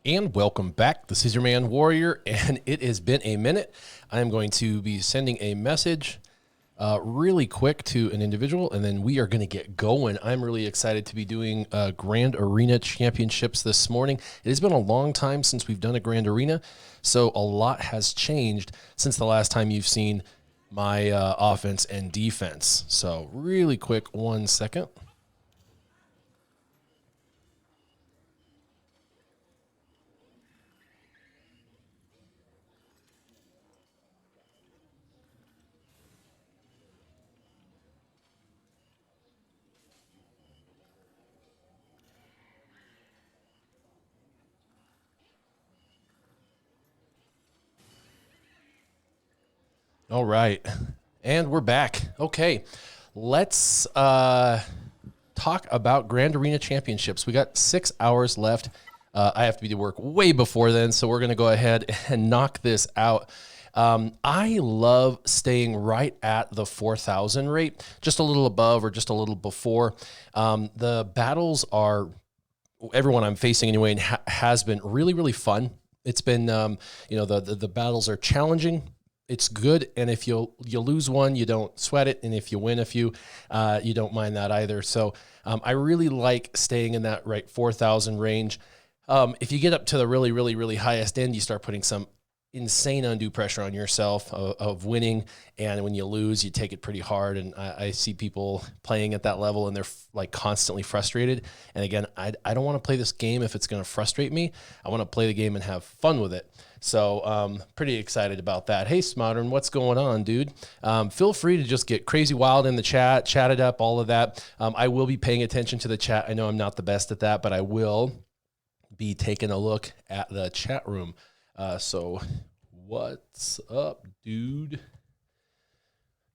And welcome back. This is your man Warrior, and it has been a minute. I am going to be sending a message really quick to an individual, and then we are going to get going. I'm really excited to be doing Grand Arena Championships this morning. It has been a long time since we've done a Grand Arena, so a lot has changed since the last time you've seen my offense and defense. So really quick, 1 second. All right, and we're back. Okay, let's talk about Grand Arena Championships. We got 6 hours left. I have to be to work way before then, so we're going to go ahead and knock this out. I love staying right at the 4,000 rate, just a little above or just a little before. The battles are, everyone I'm facing anyway, has been really, really fun. It's been, the battles are challenging. It's good, and if you lose one, you don't sweat it, and if you win a few, you don't mind that either. So I really like staying in that 4,000 range. If you get up to the really, really, really highest end, you start putting some insane undue pressure on yourself of winning, and when you lose, you take it pretty hard. And I see people playing at that level, and they're like constantly frustrated. And again, I don't want to play this game if it's going to frustrate me. I want to play the game and have fun with it. So pretty excited about that. Hey, Smodern, what's going on, dude? Feel free to just get crazy wild in the chat, chat it up, all of that. I will be paying attention to the chat. I know I'm not the best at that, but I will be taking a look at the chat room. So what's up, dude?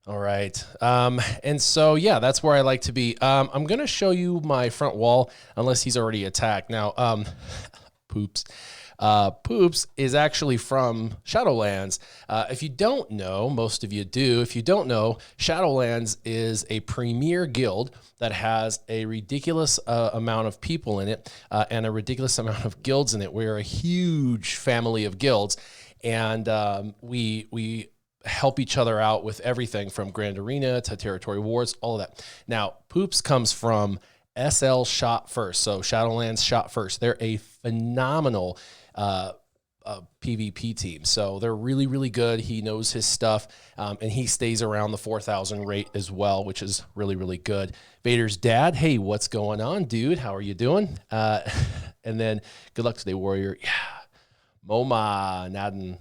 All right. And so, yeah, that's where I like to be. I'm going to show you my front wall unless he's already attacked. Now, Poops. Poops is actually from Shadowlands. If you don't know, most of you do. If you don't know, Shadowlands is a premier guild that has a ridiculous amount of people in it and a ridiculous amount of guilds in it. We're a huge family of guilds, and we help each other out with everything from Grand Arena to Territory Wars, all of that. Now, Poops comes from SL Shot First, so Shadowlands Shot First. They're a phenomenal PvP team. So they're really, really good. He knows his stuff, and he stays around the 4,000 rate as well, which is really, really good. Vader's dad, hey, what's going on, dude? How are you doing? And then good luck today, Warrior. Yeah. Moma, Nadin,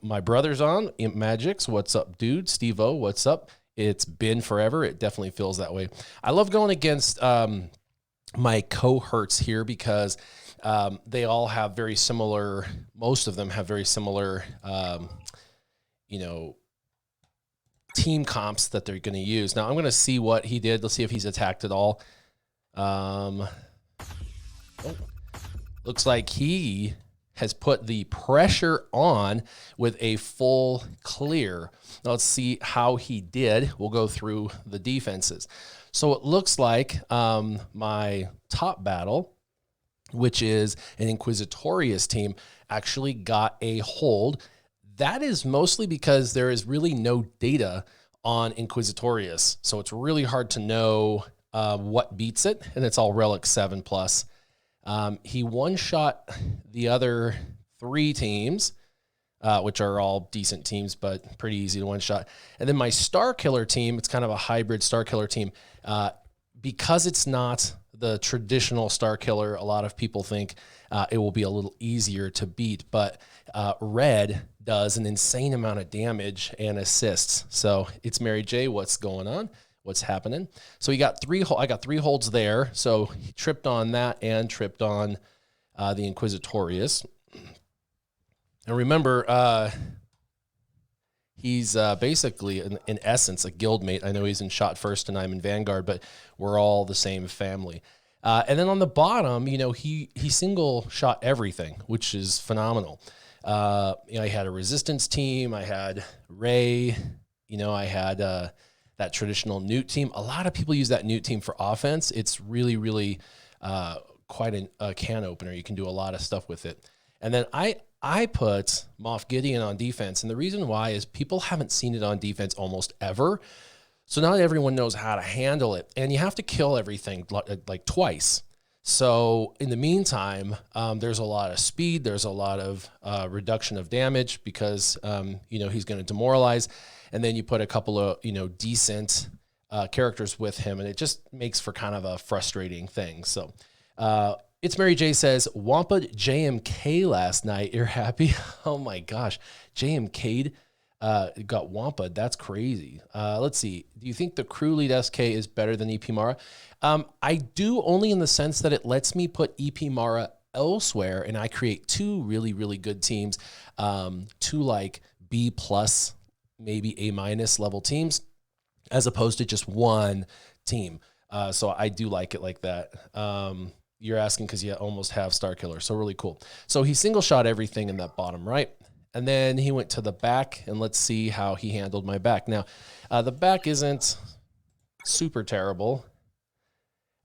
my brother's on. Imp Magics, what's up, dude? Steve-O, what's up? It's been forever. It definitely feels that way. I love going against my cohorts here because they all have very similar, most of them have very similar, team comps that they're going to use. Now I'm going to see what he did. Let's see if he's attacked at all. Looks like he has put the pressure on with a full clear. Now let's see how he did. We'll go through the defenses. So it looks like my top battle, which is an Inquisitorious team, actually got a hold. That is mostly because there is really no data on Inquisitorious. So it's really hard to know what beats it, and it's all Relic 7+. He one-shot the other 3 teams, which are all decent teams, but pretty easy to one-shot. And then my Star Killer team, it's kind of a hybrid Star Killer team. Because it's not the traditional Star Killer, a lot of people think it will be a little easier to beat, but Red does an insane amount of damage and assists. So it's Mary J. What's going on? What's happening? So he got I got 3 holds there. So he tripped on that and tripped on the Inquisitorious. And remember, he's basically, in essence, a guildmate. I know he's in Shot First and I'm in Vanguard, but we're all the same family. And then on the bottom, he single shot everything, which is phenomenal. I had a resistance team. I had Ray. I had that traditional Nute team. A lot of people use that Nute team for offense. It's really, really quite a can opener. You can do a lot of stuff with it. And then I put Moff Gideon on defense. And the reason why is people haven't seen it on defense almost ever. So not everyone knows how to handle it. And you have to kill everything like twice. So in the meantime, there's a lot of speed. There's a lot of reduction of damage because, he's going to demoralize. And then you put a couple of, decent characters with him. And it just makes for kind of a frustrating thing. So It's Mary J says, Wampa JMK last night. You're happy? Oh my gosh. JMK'd got Wampa. That's crazy. Let's see. Do you think the crew lead SK is better than EP Mara? I do, only in the sense that it lets me put EP Mara elsewhere and I create two really, really good teams, two like B plus, maybe A minus level teams, as opposed to just one team. So I do like it like that. You're asking because you almost have Star Killer. So really cool. So he single shot everything in that bottom right. And then he went to the back, and let's see how he handled my back. Now, the back isn't super terrible.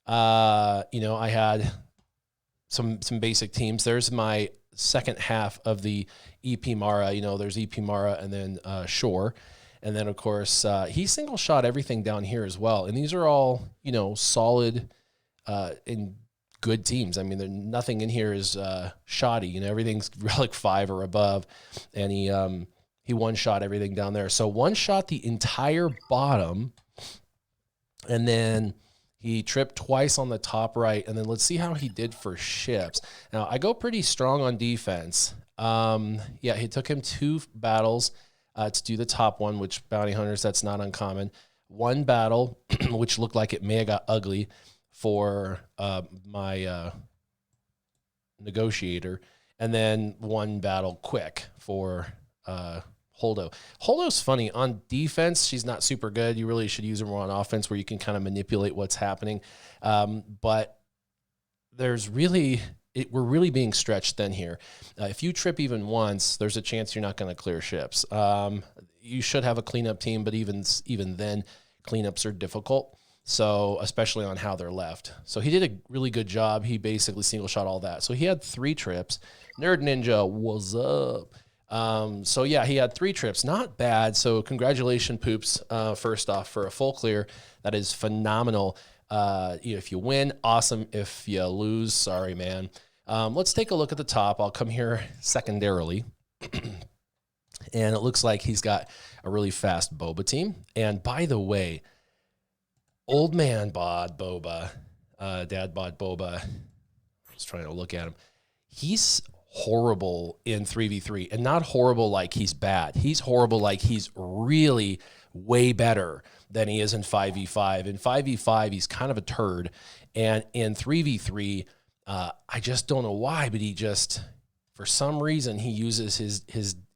I had some basic teams. There's my second half of the EP Mara. There's EP Mara and then Shore. And then, of course, he single shot everything down here as well. And these are all, solid and good teams. I mean, nothing in here is shoddy. Everything's Relic 5 or above. And he one-shot everything down there. So one-shot the entire bottom. And then he tripped twice on the top right. And then let's see how he did for ships. Now, I go pretty strong on defense. He took him 2 battles to do the top one, which bounty hunters, that's not uncommon. 1 battle, which looked like it may have got ugly for my negotiator, and then 1 battle quick for Holdo. Holdo's funny. On defense, she's not super good. You really should use her more on offense where you can kind of manipulate what's happening. But there's really... we're really being stretched thin here. If you trip even once, there's a chance you're not going to clear ships. You should have a cleanup team, but even then, cleanups are difficult. So especially on how they're left. So he did a really good job. He basically single shot all that. So he had 3 trips. Nerd Ninja, what's up? He had 3 trips. Not bad. So congratulations, Poops, first off, for a full clear. That is phenomenal. If you win, awesome. If you lose, sorry, man. Let's take a look at the top. I'll come here secondarily. And it looks like he's got a really fast Boba team. And by the way, old man bod Boba, dad bod Boba, I was trying to look at him. He's horrible in 3v3, and not horrible like he's bad. He's horrible like he's really way better than he is in 5v5. In 5v5, he's kind of a turd. And in 3v3, I just don't know why, but he just, for some reason, he uses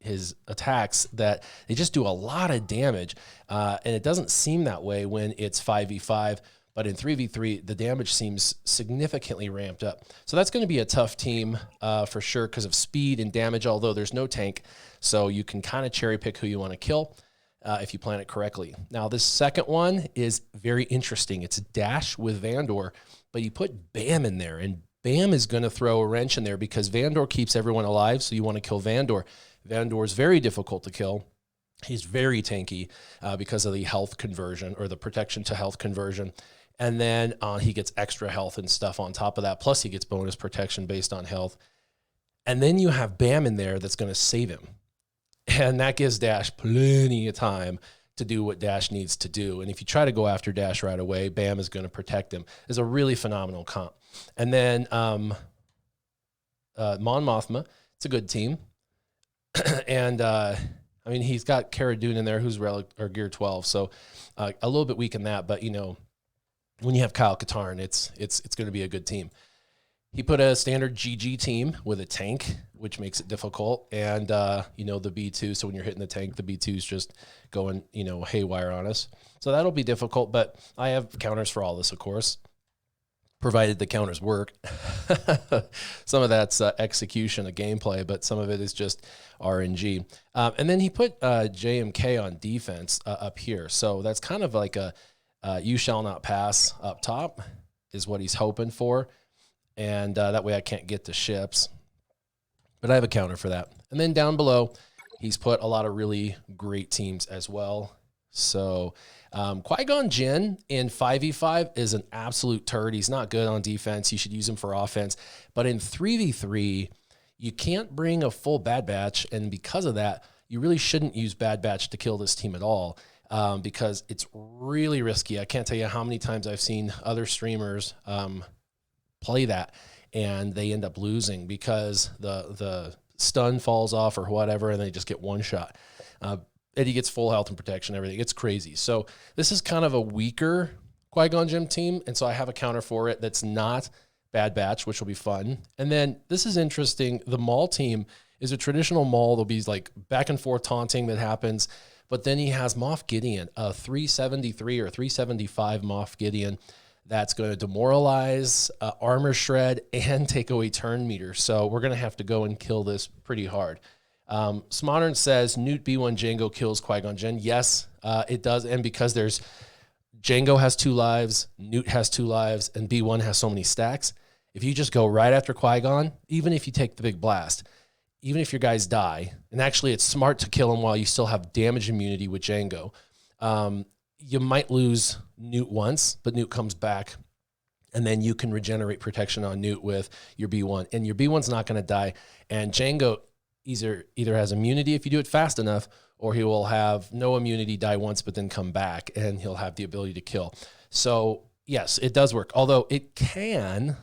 his attacks that they just do a lot of damage. And it doesn't seem that way when it's 5v5. But in 3v3, the damage seems significantly ramped up. So that's going to be a tough team for sure because of speed and damage, although there's no tank. So you can kind of cherry pick who you want to kill. If you plan it correctly. Now, this second one is very interesting. It's Dash with Vandor, but you put Bam in there, and Bam is going to throw a wrench in there because Vandor keeps everyone alive, so you want to kill Vandor. Vandor is very difficult to kill. He's very tanky because of the health conversion or the protection to health conversion. And then he gets extra health and stuff on top of that, plus he gets bonus protection based on health. And then you have Bam in there that's going to save him. And that gives Dash plenty of time to do what Dash needs to do. And if you try to go after Dash right away, Bam is going to protect him. It's a really phenomenal comp. And then Mon Mothma, it's a good team. And, he's got Cara Dune in there, who's Relic or Gear 12. So a little bit weak in that. But, when you have Kyle Katarn, it's going to be a good team. He put a standard GG team with a tank, which makes it difficult. And, the B2, so when you're hitting the tank, the B2 is just going, haywire on us. So that'll be difficult, but I have counters for all this, of course, provided the counters work. Some of that's execution of gameplay, but some of it is just RNG. And then he put JMK on defense up here. So that's kind of like a you shall not pass up top is what he's hoping for. And that way I can't get to ships. But I have a counter for that. And then down below, he's put a lot of really great teams as well. So Qui-Gon Jinn in 5v5 is an absolute turd. He's not good on defense. You should use him for offense. But in 3v3, you can't bring a full Bad Batch. And because of that, you really shouldn't use Bad Batch to kill this team at all because it's really risky. I can't tell you how many times I've seen other streamers play that, and they end up losing because the stun falls off or whatever, and they just get one shot. Eddie gets full health and protection, everything. It's crazy. So this is kind of a weaker Qui-Gon Jinn team, and so I have a counter for it that's not Bad Batch, which will be fun. And then this is interesting. The Maul team is a traditional Maul. There'll be like back and forth taunting that happens, but then he has Moff Gideon, a 373 or 375 Moff Gideon that's going to demoralize, armor shred, and take away turn meter. So we're going to have to go and kill this pretty hard. Smodern says Nute B1 Jango kills Qui-Gon Jinn. Yes, it does. And because there's Jango has 2 lives, Nute has 2 lives, and B1 has so many stacks, if you just go right after Qui-Gon, even if you take the big blast, even if your guys die, and actually it's smart to kill him while you still have damage immunity with Jango, you might lose Nute once, but Nute comes back, and then you can regenerate protection on Nute with your B1, and your B1's not going to die, and Jango either has immunity if you do it fast enough, or he will have no immunity, die once, but then come back, and he'll have the ability to kill. So, yes, it does work, although it can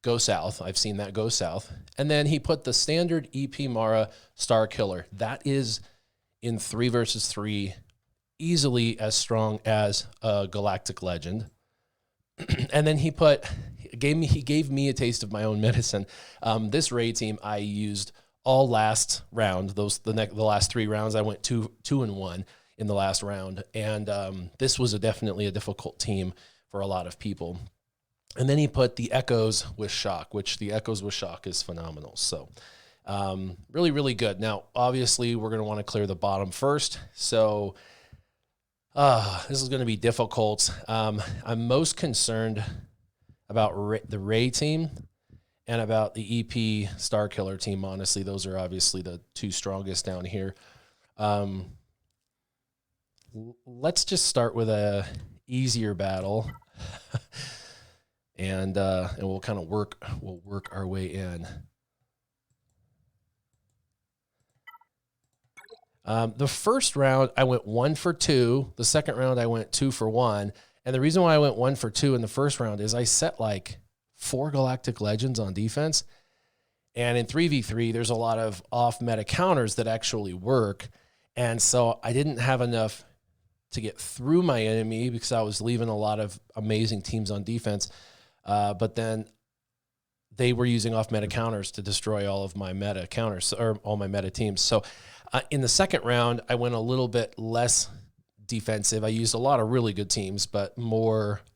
go south. I've seen that go south. And then he put the standard EP Mara Star Killer. That is, in 3 versus 3, easily as strong as a Galactic Legend. And then he gave me a taste of my own medicine. This raid team I used all last round. The last 3 rounds I went 2-1 in the last round, and this was definitely a difficult team for a lot of people. And then he put the Echoes with Shaak, which the Echoes with Shaak is phenomenal. So really, really good. Now, obviously, we're going to want to clear the bottom first. So this is going to be difficult. I'm most concerned about the Ray team and about the EP Star Killer team. Honestly, those are obviously the 2 strongest down here. Let's just start with a easier battle. And we'll kind of work our way in. The first round, I went 1 for 2. The second round, I went 2 for 1. And the reason why I went 1 for 2 in the first round is I set like 4 Galactic Legends on defense. And in 3v3, there's a lot of off-meta counters that actually work. And so I didn't have enough to get through my enemy because I was leaving a lot of amazing teams on defense. But then they were using off-meta counters to destroy all of my meta counters, or all my meta teams. So in the second round, I went a little bit less defensive. I used a lot of really good teams, but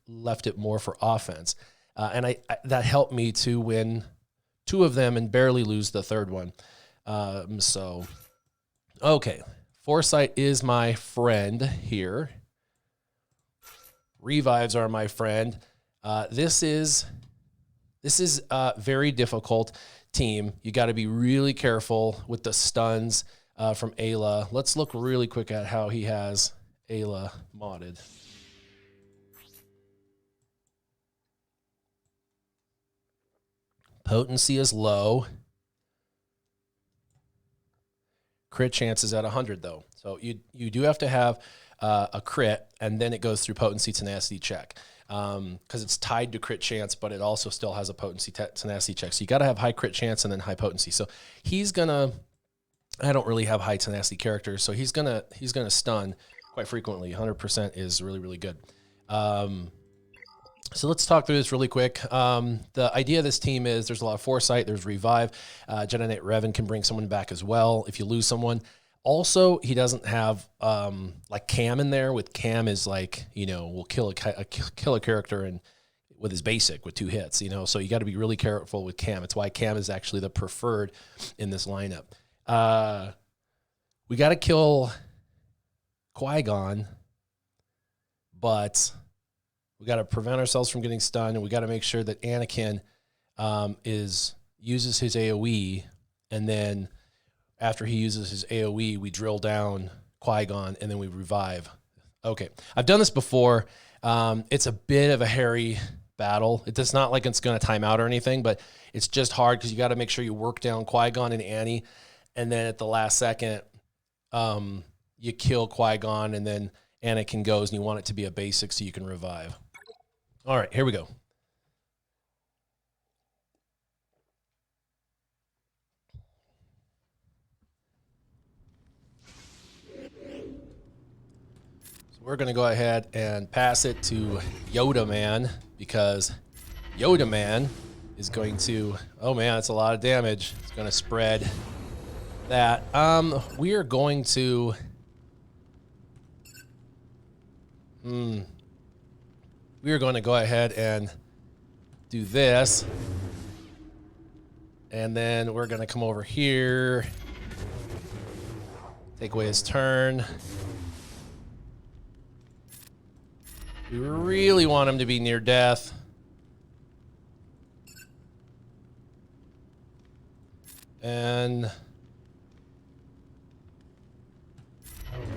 left it more for offense. And that helped me to win 2 of them and barely lose the third one. Okay. Foresight is my friend here. Revives are my friend. This is a very difficult team. You got to be really careful with the stuns from Ayla. Let's look really quick at how he has Ayla modded. Potency is low. Crit chance is at 100 though. So you do have to have a crit, and then it goes through potency tenacity check. Because it's tied to crit chance, but it also still has a potency tenacity check. So you got to have high crit chance and then high potency. So he's gonna. I don't really have high tenacity characters, so he's gonna stun quite frequently. 100% is really, really good. So let's talk through this really quick. The idea of this team is there's a lot of foresight. There's revive. Jedi Knight Revan can bring someone back as well if you lose someone. Also, he doesn't have like Cam in there. With Cam is like, will kill a character and with his basic with 2 hits. So you got to be really careful with Cam. It's why Cam is actually the preferred in this lineup. We got to kill Qui-Gon, but we got to prevent ourselves from getting stunned, and we got to make sure that Anakin uses his AoE and then after he uses his AoE, we drill down Qui-Gon, and then we revive. Okay, I've done this before. It's a bit of a hairy battle. It's not like it's going to time out or anything, but it's just hard because you got to make sure you work down Qui-Gon and Annie, and then at the last second, you kill Qui-Gon, and then Anakin goes, and you want it to be a basic so you can revive. All right, here we go. We're going to go ahead and pass it to Yoda Man, because Yoda Man is going to, oh man, that's a lot of damage. It's going to spread that. We are going to, we are going to go ahead and do this. And then we're going to come over here, take away his turn. We really want him to be near death. And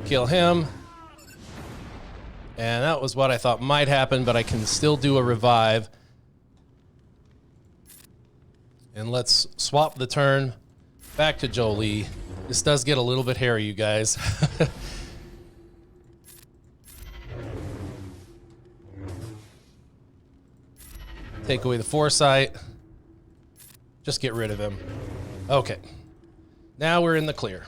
kill him. And that was what I thought might happen, but I can still do a revive. And let's swap the turn back to Jolie. This does get a little bit hairy, you guys. Take away the foresight. Just get rid of him. Okay. Now we're in the clear.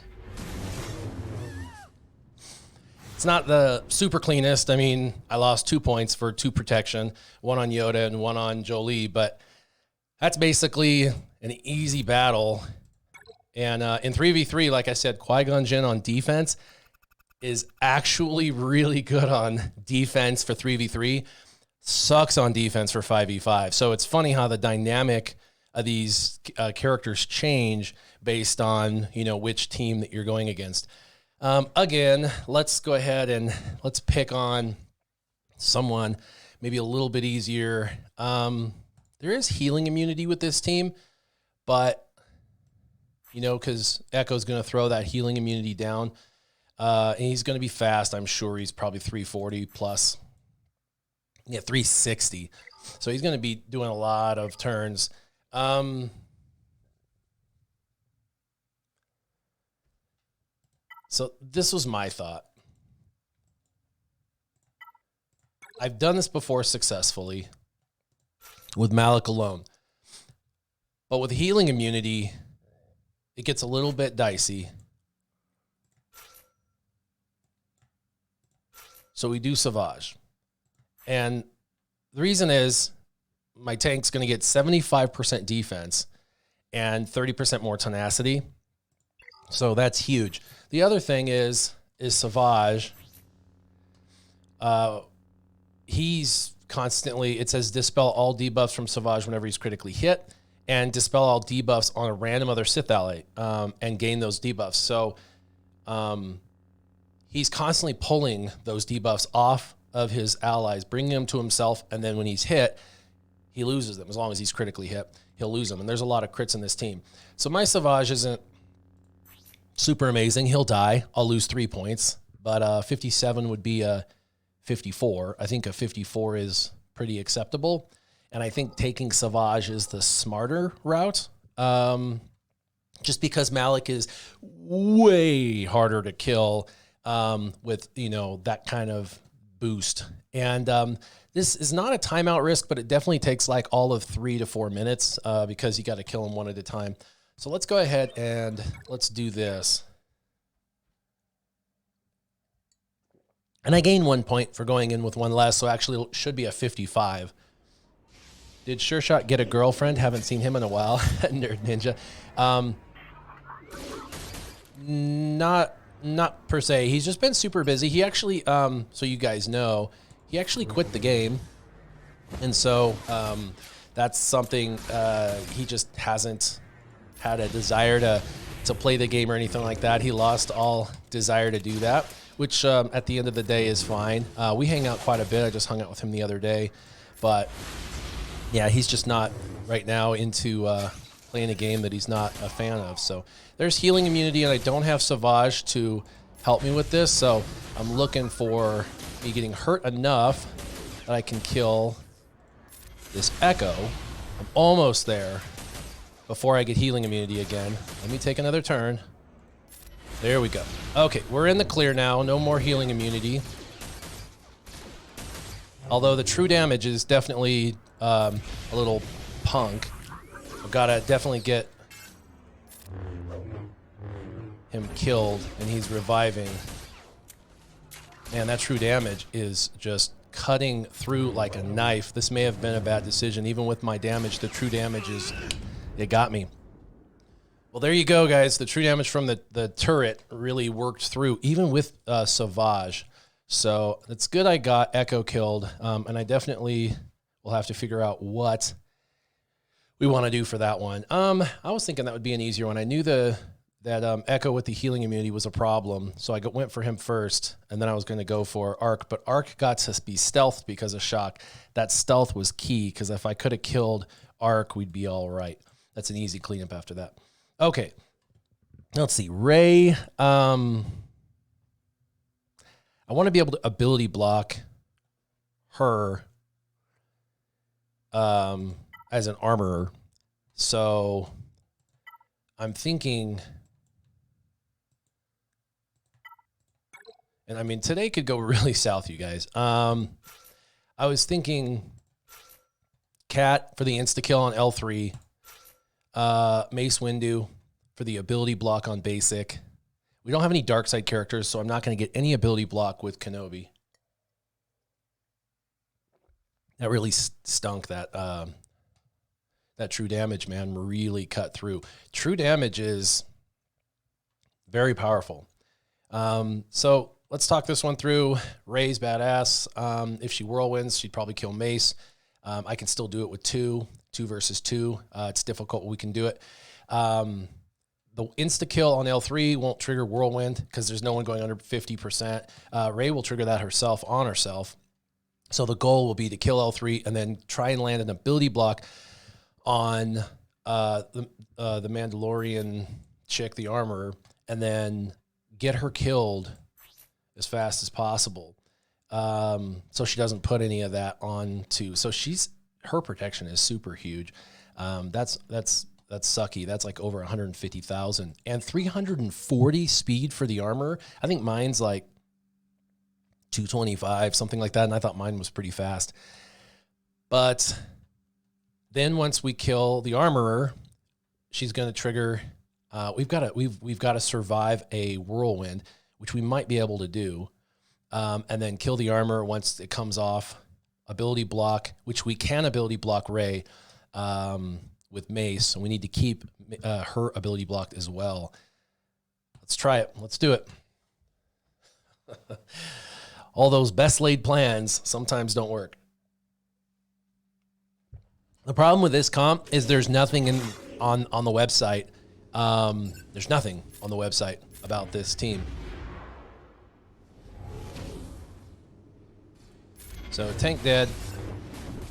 It's not the super cleanest. I mean, I lost 2 points for 2 protection, 1 on Yoda and 1 on Jolie, but that's basically an easy battle. And in 3v3, like I said, Qui-Gon Jinn on defense is actually really good on defense for 3v3. Sucks on defense for 5v5. So it's funny how the dynamic of these characters change based on, you know, which team that you're going against. Again, let's go ahead and let's pick on someone maybe a little bit easier. There is healing immunity with this team, but, you know, because Echo's going to throw that healing immunity down. And he's going to be fast. I'm sure he's probably 340 plus. Yeah, 360. So he's going to be doing a lot of turns. So this was my thought. I've done this before successfully with Malak alone. But with healing immunity, it gets a little bit dicey. So we do SWGOH. And the reason is my tank's going to get 75% defense and 30% more tenacity. So that's huge. The other thing is SWGOH. He's constantly, it says dispel all debuffs from SWGOH whenever he's critically hit, and dispel all debuffs on a random other Sith ally, and gain those debuffs. So he's constantly pulling those debuffs off of his allies, bringing them to himself, and then when he's hit, he loses them. As long as he's critically hit, he'll lose them. And there's a lot of crits in this team. So my SWGOH isn't super amazing. He'll die. I'll lose 3 points. But 57 would be a 54. I think a 54 is pretty acceptable. And I think taking SWGOH is the smarter route. Just because Malak is way harder to kill with, you know, that kind of boost. And this is not a timeout risk, but it definitely takes like all of 3 to 4 minutes because you got to kill them one at a time. So let's go ahead and let's do this. And I gained 1 point for going in with one less, so actually it should be a 55. Did Sure Shot get a girlfriend? Haven't seen him in a while. Nerd Ninja. Not per se. He's just been super busy. He actually, so you guys know, he actually quit the game. And so that's something he just hasn't had a desire to play the game or anything like that. He lost all desire to do that, which at the end of the day is fine. We hang out quite a bit. I just hung out with him the other day. But yeah, he's just not right now into playing a game that he's not a fan of. So there's healing immunity, and I don't have SWGOH to help me with this, so I'm looking for me getting hurt enough that I can kill this Echo. I'm almost there before I get healing immunity again. Let me take another turn. There we go. Okay, we're in the clear now. No more healing immunity. Although the true damage is definitely a little punk. I've got to definitely get him killed, and he's reviving. Man, that true damage is just cutting through like a knife. This may have been a bad decision. Even with my damage, the true damage it got me. Well, there you go, guys. The true damage from the turret really worked through, even with SWGOH. So it's good I got Echo killed, and I definitely will have to figure out what we want to do for that one. I was thinking that would be an easier one. I knew that Echo with the healing immunity was a problem, so I went for him first, and then I was going to go for Arc, but Arc got to be stealthed because of Shaak. That stealth was key, because if I could have killed Arc, we'd be all right. That's an easy cleanup after that. Okay, let's see. Rey, I want to be able to ability block her as an armorer, so I'm thinking... And I mean, today could go really south, you guys. I was thinking Cat for the insta-kill on L3. Mace Windu for the ability block on basic. We don't have any dark side characters, so I'm not going to get any ability block with Kenobi. That really stunk, that true damage, man, really cut through. True damage is very powerful. So let's talk this one through. Rey's badass. If she whirlwinds, she'd probably kill Mace. I can still do it with two versus two. It's difficult, but we can do it. The insta-kill on L3 won't trigger whirlwind because there's no one going under 50%. Rey will trigger that herself on herself. So the goal will be to kill L3 and then try and land an ability block on the Mandalorian chick, the armorer, and then get her killed as fast as possible. So she doesn't put any of that on to, so her protection is super huge. That's sucky. That's like over 150,000 and 340 speed for the armor. I think mine's like 225, something like that. And I thought mine was pretty fast, but then once we kill the armorer, she's going to trigger, we've got to survive a whirlwind, which we might be able to do, and then kill the armor once it comes off. Ability block, which we can ability block Rey with Mace, so we need to keep her ability blocked as well. Let's try it. Let's do it. All those best laid plans sometimes don't work. The problem with this comp is there's nothing on the website. There's nothing on the website about this team. So tank dead.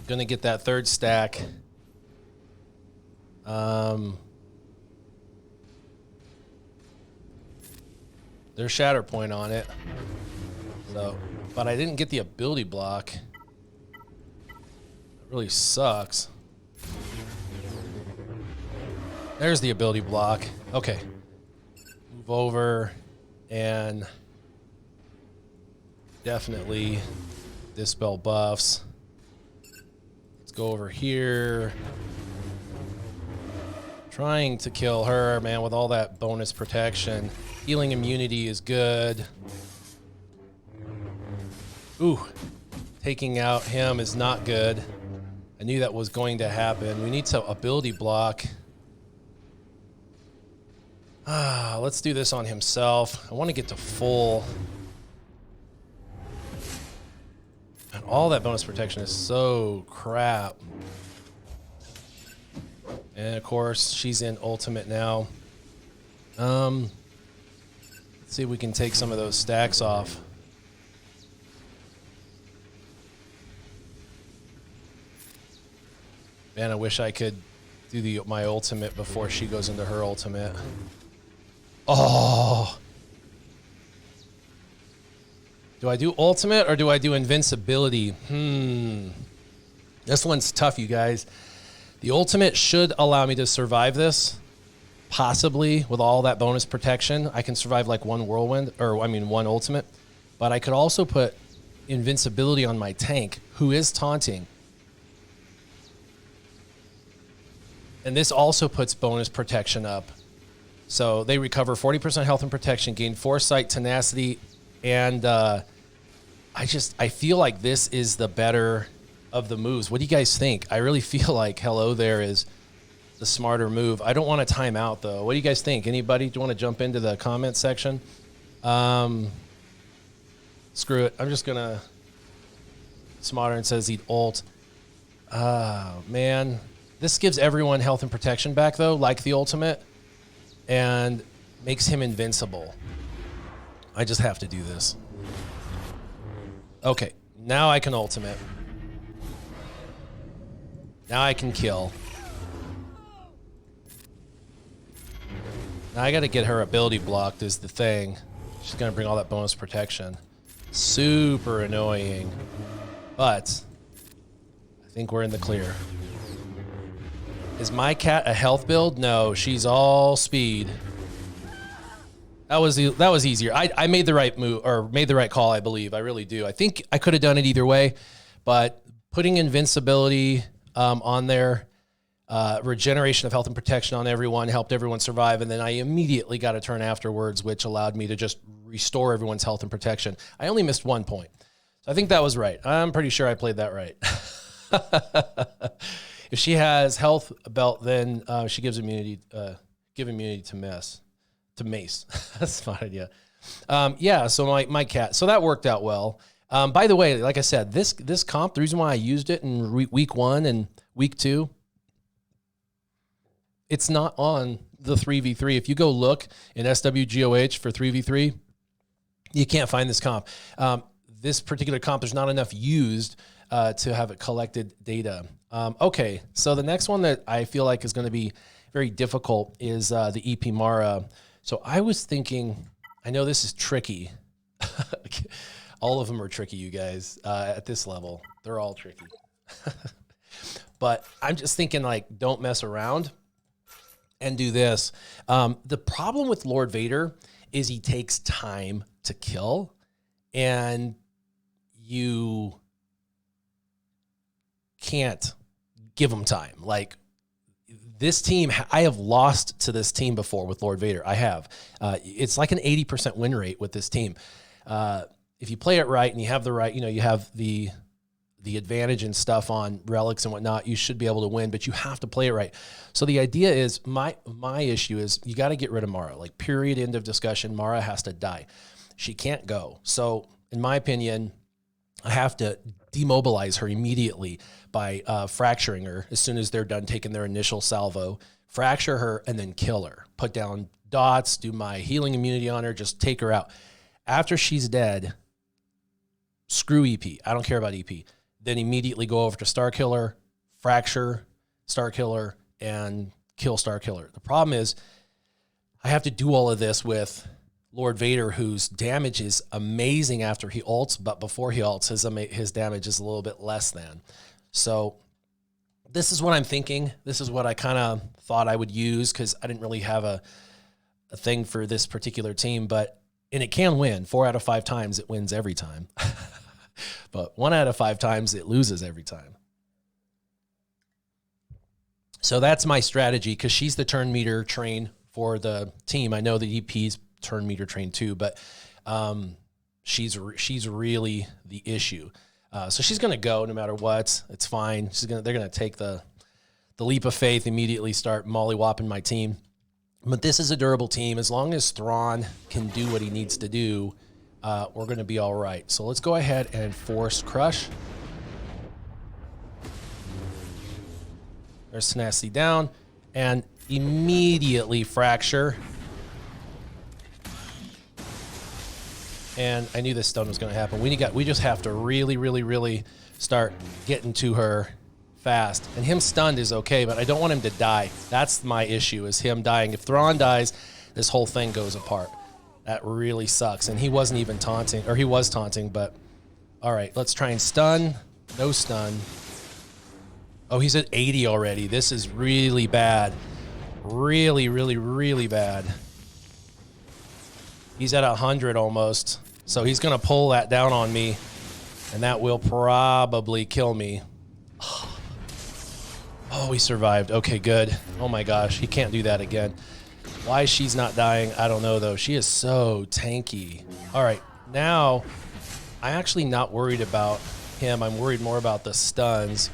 Gonna get that third stack. There's Shatter Point on it. So, but I didn't get the ability block. It really sucks. There's the ability block. Okay. Move over and definitely dispel buffs. Let's go over here. Trying to kill her, man, with all that bonus protection. Healing immunity is good. Ooh, taking out him is not good. I knew that was going to happen. We need some ability block. Let's do this on himself. I want to get to full. And all that bonus protection is so crap. And of course, she's in ultimate now. Let's see if we can take some of those stacks off. Man, I wish I could do my ultimate before she goes into her ultimate. Oh. Do I do ultimate or do I do invincibility? This one's tough, you guys. The ultimate should allow me to survive this. Possibly with all that bonus protection. I can survive like one whirlwind, or I mean one ultimate. But I could also put invincibility on my tank, who is taunting. And this also puts bonus protection up. So they recover 40% health and protection, gain foresight, tenacity, and I feel like this is the better of the moves. What do you guys think? I really feel like Hello There is the smarter move. I don't want to time out, though. What do you guys think? Anybody? Do you want to jump into the comment section? Screw it. I'm just going to... Smarter and says he'd ult. Man. This gives everyone health and protection back, though, like the ultimate, and makes him invincible. I just have to do this. Okay, now I can ultimate. Now I can kill. Now I got to get her ability blocked is the thing. She's going to bring all that bonus protection. Super annoying. But I think we're in the clear. Is my cat a health build? No, she's all speed. That was easier. I made the right move, or made the right call, I believe. I really do. I think I could have done it either way, but putting invincibility on there, regeneration of health and protection on everyone, helped everyone survive, and then I immediately got a turn afterwards, which allowed me to just restore everyone's health and protection. I only missed 1 point. So I think that was right. I'm pretty sure I played that right. If she has health belt, then she gives immunity, give immunity to mace. That's a fun idea. Yeah, so my cat. So that worked out well. By the way, like I said, this comp, the reason why I used it in week 1 and week 2, it's not on the 3v3. If you go look in SWGOH for 3v3, you can't find this comp. This particular comp, there's not enough used to have it collected data. Okay, so the next one that I feel like is going to be very difficult is the EP Mara. So I was thinking, I know this is tricky. All of them are tricky, you guys, at this level. They're all tricky. But I'm just thinking, like, don't mess around and do this. The problem with Lord Vader is he takes time to kill, and you can't give him time. Like, this team, I have lost to this team before with Lord Vader. I have. It's like an 80% win rate with this team. If you play it right and you have the right, you have the advantage and stuff on relics and whatnot, you should be able to win, but you have to play it right. So the idea is, my issue is you got to get rid of Mara. Like, period, end of discussion. Mara has to die. She can't go. So in my opinion, I have to demobilize her immediately by fracturing her as soon as they're done taking their initial salvo, fracture her, and then kill her. Put down dots, do my healing immunity on her, just take her out. After she's dead, screw EP. I don't care about EP. Then immediately go over to Star Killer, fracture Star Killer, and kill Star Killer. The problem is I have to do all of this with Lord Vader, whose damage is amazing after he ults, but before he ults, his damage is a little bit less than. So this is what I'm thinking. This is what I kind of thought I would use, because I didn't really have a thing for this particular team, and it can win. 4 out of 5 times it wins every time. But 1 out of 5 times it loses every time. So that's my strategy, because she's the turn meter train for the team. I know the EP's turn meter train too, but she's really the issue. So she's going to go no matter what. It's fine. They're going to take the leap of faith, immediately start molly-whopping my team. But this is a durable team. As long as Thrawn can do what he needs to do, we're going to be all right. So let's go ahead and force crush. There's Snasty down, and immediately fracture. And I knew this stun was going to happen. We just have to really, really, really start getting to her fast. And him stunned is okay, but I don't want him to die. That's my issue, is him dying. If Thrawn dies, this whole thing goes apart. That really sucks. And he wasn't even taunting, or he was taunting, but all right, let's try and stun. No stun. Oh, he's at 80 already. This is really bad. Really, really, really bad. He's at 100 almost. So he's going to pull that down on me, and that will probably kill me. Oh, he survived. Okay, good. Oh my gosh, he can't do that again. Why she's not dying, I don't know, though. She is so tanky. All right, now I'm actually not worried about him. I'm worried more about the stuns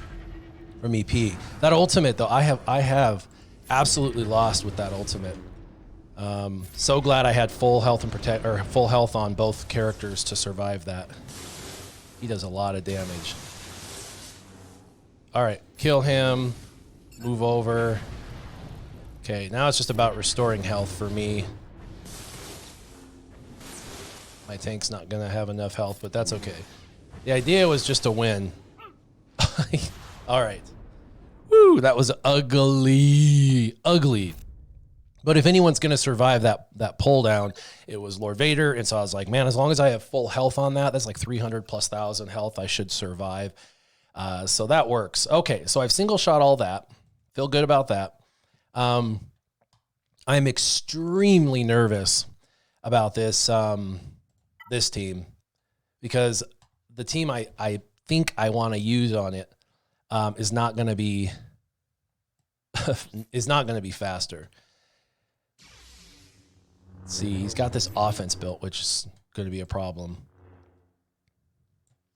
from EP. That ultimate, though, I have absolutely lost with that ultimate. So glad I had full health and full health on both characters to survive that. He does a lot of damage. All right, kill him. Move over. Okay, now it's just about restoring health for me. My tank's not gonna have enough health, but that's okay. The idea was just to win. All right. Woo, that was ugly, ugly. But if anyone's gonna survive that pull down, it was Lord Vader. And so I was like, man, as long as I have full health on that, that's like 300,000+ health, I should survive. So that works. Okay, so I've single shot all that. Feel good about that. I'm extremely nervous about this this team, because the team I think I want to use on it is not going to be faster. Let's see, he's got this offense built, which is going to be a problem,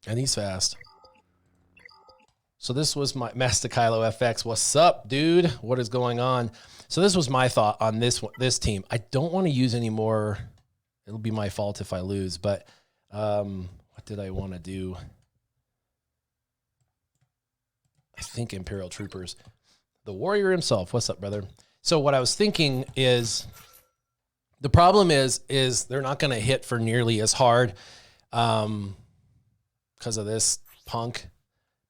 and he's fast. So this was my Master Kylo FX. What's up, dude? What is going on? So this was my thought on this team. I don't want to use any more. It'll be my fault if I lose, but what did I want to do? I think Imperial Troopers. The warrior himself. What's up, brother? So what I was thinking is, the problem is they're not going to hit for nearly as hard because of this punk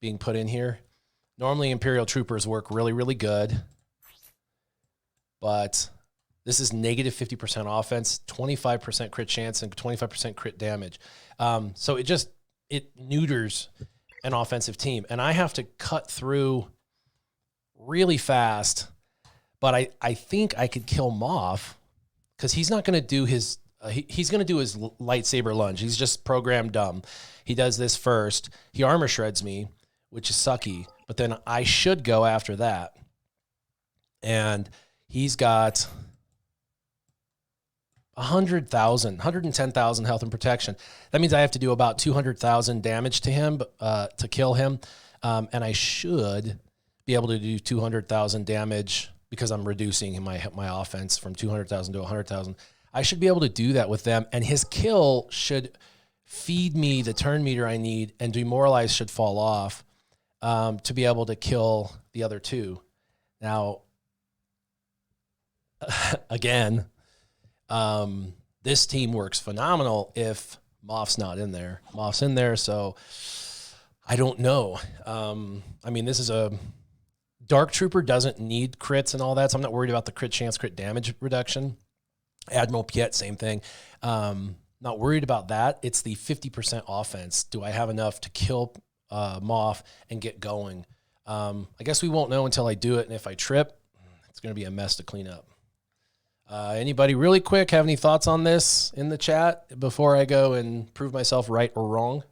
being put in here. Normally Imperial Troopers work really, really good, but this is negative 50% offense, 25% crit chance, and 25% crit damage. So it neuters an offensive team, and I have to cut through really fast, but I think I could kill Moff, because he's not going to do his he's going to do his lightsaber lunge. He's just programmed dumb. He does this first. He armor shreds me, which is sucky, but then I should go after that. And he's got 110,000 health and protection. That means I have to do about 200,000 damage to him to kill him. And I should be able to do 200,000 damage because I'm reducing my offense from 200,000 to 100,000. I should be able to do that with them. And his kill should feed me the turn meter I need, and demoralize should fall off to be able to kill the other two. Now, again, this team works phenomenal if Moff's not in there. Moff's in there, so I don't know. I mean, this is a Dark Trooper doesn't need crits and all that, so I'm not worried about the crit chance, crit damage reduction. Admiral Piet, same thing. Not worried about that. It's the 50% offense. Do I have enough to kill Moff and get going? I guess we won't know until I do it, and if I trip, it's going to be a mess to clean up. Anybody really quick have any thoughts on this in the chat before I go and prove myself right or wrong?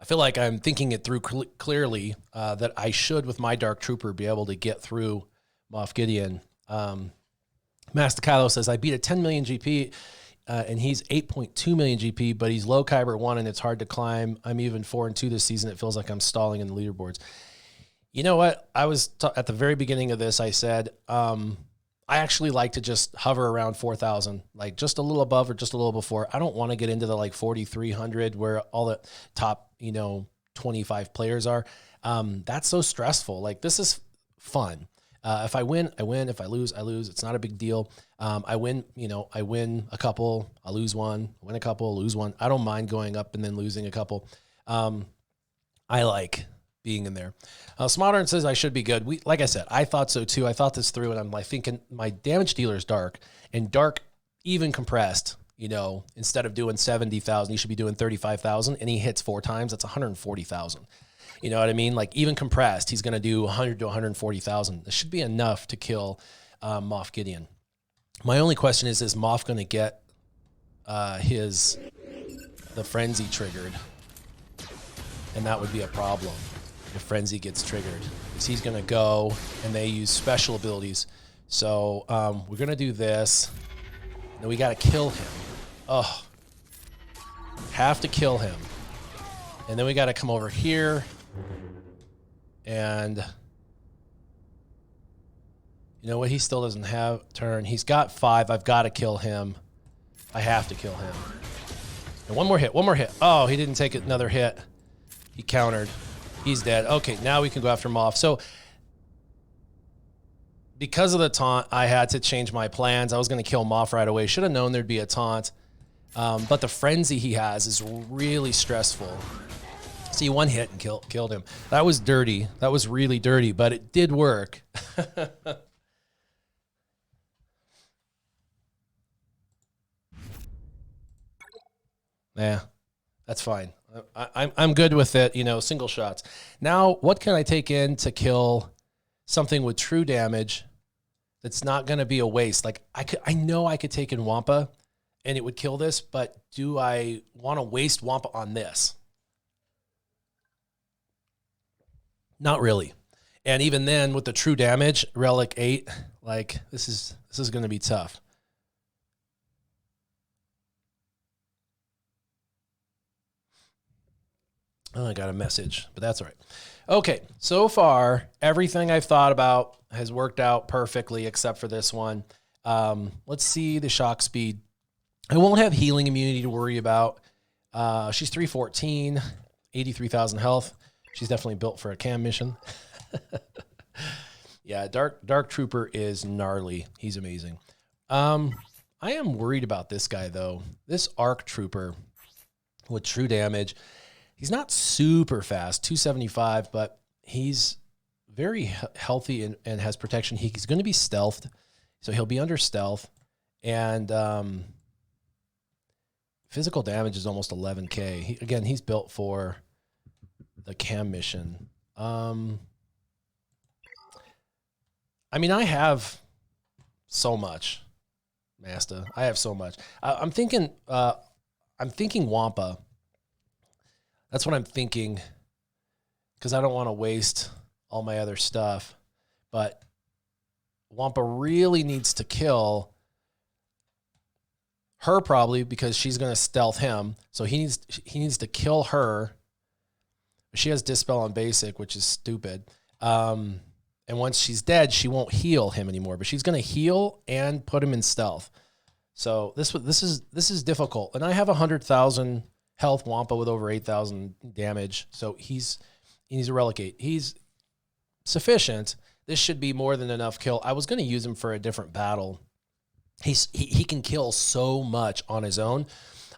I feel like I'm thinking it through clearly that I should, with my Dark Trooper, be able to get through Moff Gideon. Master Kylo says, I beat a 10 million GP, and he's 8.2 million GP, but he's low Kyber 1, and it's hard to climb. I'm even 4-2 this season. It feels like I'm stalling in the leaderboards. You know what? I was at the very beginning of this, I said, I actually like to just hover around 4,000, like just a little above or just a little before. I don't want to get into the like 4,300 where all the top, 25 players are. That's so stressful. Like, this is fun. If I win, I win. If I lose, I lose. It's not a big deal. I win, you know, I win a couple, I lose one, win a couple, lose one. I don't mind going up and then losing a couple. I like being in there. Smottern says I should be good. Like I said, I thought so too. I thought this through, and I'm like thinking my damage dealer is dark, and dark even compressed. You know, instead of doing 70,000, you should be doing 35,000, and he hits 4 times. That's 140,000. You know what I mean? Like even compressed, he's going to do 100 to 140,000. This should be enough to kill Moff Gideon. My only question is Moff going to get the frenzy triggered? And that would be a problem if frenzy gets triggered, because he's going to go and they use special abilities. So we're going to do this. Then we got to kill him. Oh, have to kill him. And then we got to come over here. And you know what? He still doesn't have turn. He's got 5. I've got to kill him. I have to kill him. And one more hit. One more hit. Oh, he didn't take another hit. He countered. He's dead. Okay, now we can go after Moff. So because of the taunt, I had to change my plans. I was going to kill Moff right away. Should have known there'd be a taunt. But the frenzy he has is really stressful. See, one hit and killed him. That was dirty. That was really dirty, but it did work. Yeah, that's fine. I'm good with it, you know, single shots. Now, what can I take in to kill something with true damage that's not going to be a waste? Like, I know I could take in Wampa, and it would kill this, but do I want to waste Wampa on this? Not really. And even then, with the true damage, Relic 8, like, this is going to be tough. Oh, I got a message, but that's all right. Okay, so far, everything I've thought about has worked out perfectly except for this one. Let's see the shock speed. I won't have healing immunity to worry about. She's 314, 83,000 health. She's definitely built for a cam mission. Yeah, Dark Trooper is gnarly. He's amazing. I am worried about this guy, though. This Arc Trooper with true damage. He's not super fast, 275, but he's very healthy and has protection. He's going to be stealthed, so he'll be under stealth. And physical damage is almost 11K. Again, he's built for the cam mission. I mean, I have so much, Master. I have so much. I'm thinking Wampa. That's what I'm thinking, because I don't want to waste all my other stuff. But Wampa really needs to kill her, probably, because she's going to stealth him. So he needs to kill her. She has Dispel on basic, which is stupid. And once she's dead, she won't heal him anymore. But she's going to heal and put him in stealth. So this is difficult. And I have 100,000 health Wampa with over 8,000 damage. So he needs a Relic 8. He's sufficient. This should be more than enough kill. I was going to use him for a different battle. He can kill so much on his own.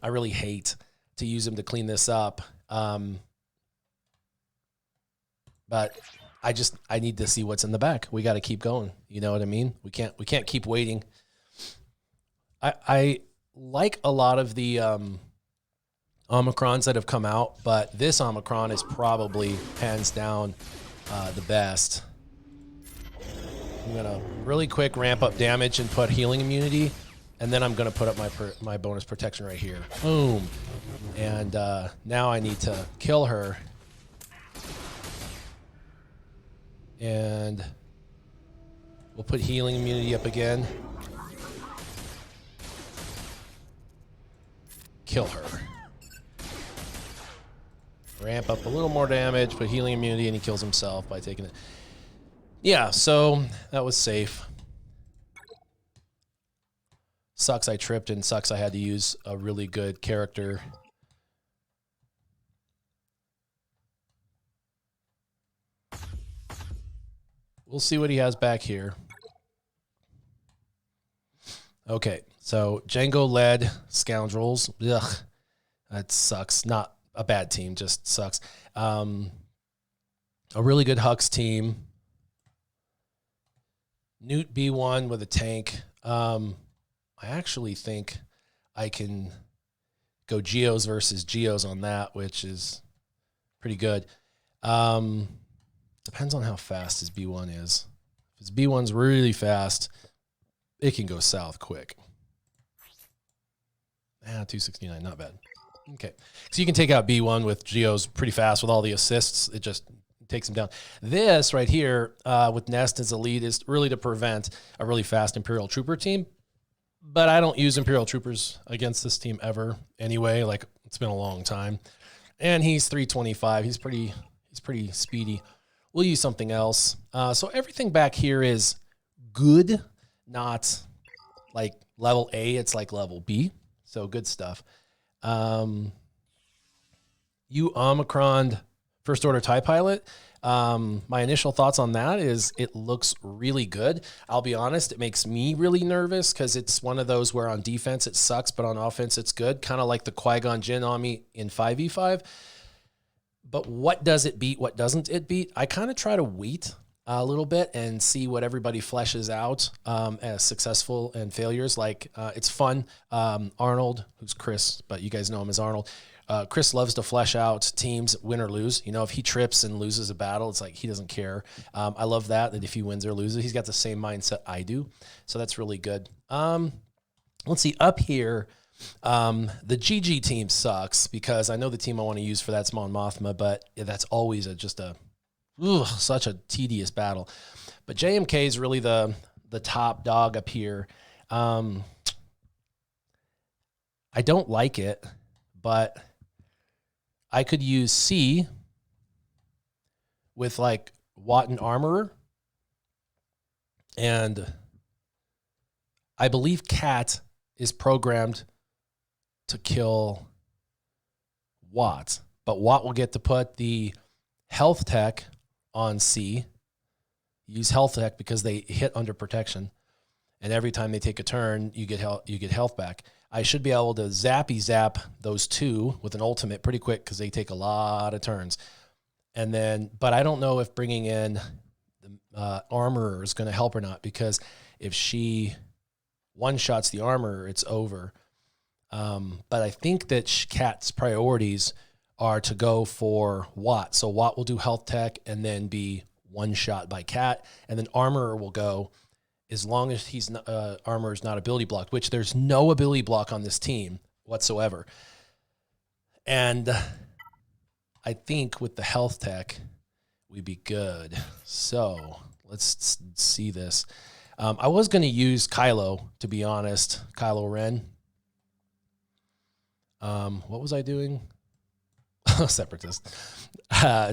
I really hate to use him to clean this up. But I need to see what's in the back. We got to keep going. You know what I mean? We can't keep waiting. I like a lot of the Omicrons that have come out, but this Omicron is probably hands down the best. I'm going to really quick ramp up damage and put healing immunity, and then I'm going to put up my bonus protection right here. Boom. And now I need to kill her. And we'll put healing immunity up again. Kill her. Ramp up a little more damage, put healing immunity, and he kills himself by taking it. Yeah, so that was safe. Sucks I tripped, and sucks I had to use a really good character. we'll see what he has back here. Okay, so Django led Scoundrels. Ugh, that sucks. Not a bad team, just sucks. A really good Hux team. Nute B1 with a tank. I actually think I can go Geos versus Geos on that, which is pretty good. Depends on how fast his B1 is. If his B1's really fast, it can go south quick. 269, not bad. Okay, so you can take out B1 with Geos pretty fast with all the assists. It just takes him down. This right here with Nest as a lead is really to prevent a really fast Imperial Trooper team. But I don't use Imperial Troopers against this team ever anyway. Like, it's been a long time. And he's 325. He's pretty speedy. We'll use something else. So everything back here is good, not like level A. It's like level B. So good stuff. You Omicron First Order TIE Pilot. My initial thoughts on that is it looks really good. I'll be honest, it makes me really nervous because it's one of those where on defense it sucks, but on offense it's good. Kind of like the Qui-Gon Jinn on me in 5v5. But what does it beat? What doesn't it beat? I kind of try to wait a little bit and see what everybody fleshes out as successful and failures. Like, it's fun. Arnold, who's Chris, but you guys know him as Arnold. Chris loves to flesh out teams, win or lose. You know, if he trips and loses a battle, it's like he doesn't care. I love that if he wins or loses, he's got the same mindset I do. So that's really good. Let's see, up here, the GG team sucks because I know the team I want to use for that's Mon Mothma, but that's always such a tedious battle. But JMK is really the top dog up here. I don't like it, but I could use C with like Watton Armorer, and I believe Cat is programmed to kill Watt, but Watt will get to put the health tech on C, use health tech because they hit under protection, and every time they take a turn, you get health back. I should be able to zap those two with an ultimate pretty quick because they take a lot of turns. And then, but I don't know if bringing in the armorer is going to help or not, because if she one-shots the armorer, it's over. But I think that Cat's priorities are to go for Watt. So Watt will do health tech and then be one-shot by Cat, and then armorer will go as long as he's armor is not ability blocked, which there's no ability block on this team whatsoever. And I think with the health tech, we'd be good. So let's see this. I was going to use Kylo, to be honest, Kylo Ren. What was I doing? Separatist.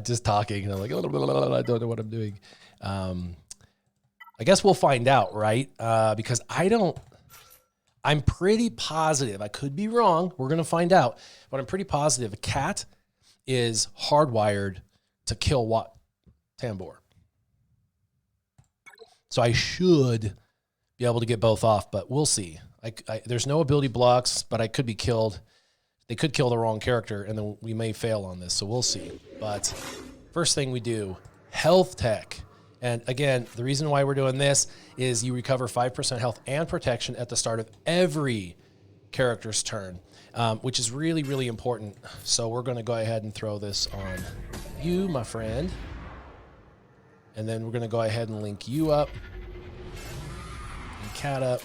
Just talking. And I'm like, I don't know what I'm doing. I guess we'll find out, right? Because I'm pretty positive. I could be wrong. We're going to find out. But I'm pretty positive a Cat is hardwired to kill Wat Tambor. So I should be able to get both off, but we'll see. There's no ability blocks, but I could be killed. They could kill the wrong character, and then we may fail on this, so we'll see. But first thing we do, health tech. And again, the reason why we're doing this is you recover 5% health and protection at the start of every character's turn, which is really, really important. So we're going to go ahead and throw this on you, my friend. And then we're going to go ahead and link you up and Cat up.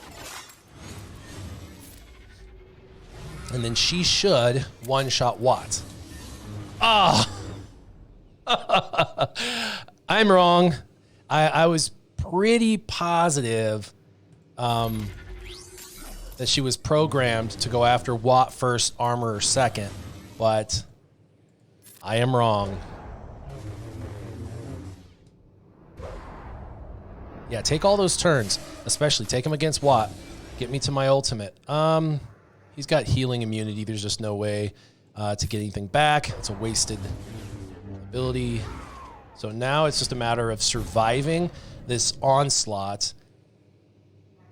And then she should one-shot Watt. Ah! I'm wrong. I was pretty positive that she was programmed to go after Watt first, Armorer second, but I am wrong. Yeah, take all those turns, especially take them against Watt. Get me to my ultimate. He's got healing immunity. There's just no way to get anything back. It's a wasted ability. So now it's just a matter of surviving this onslaught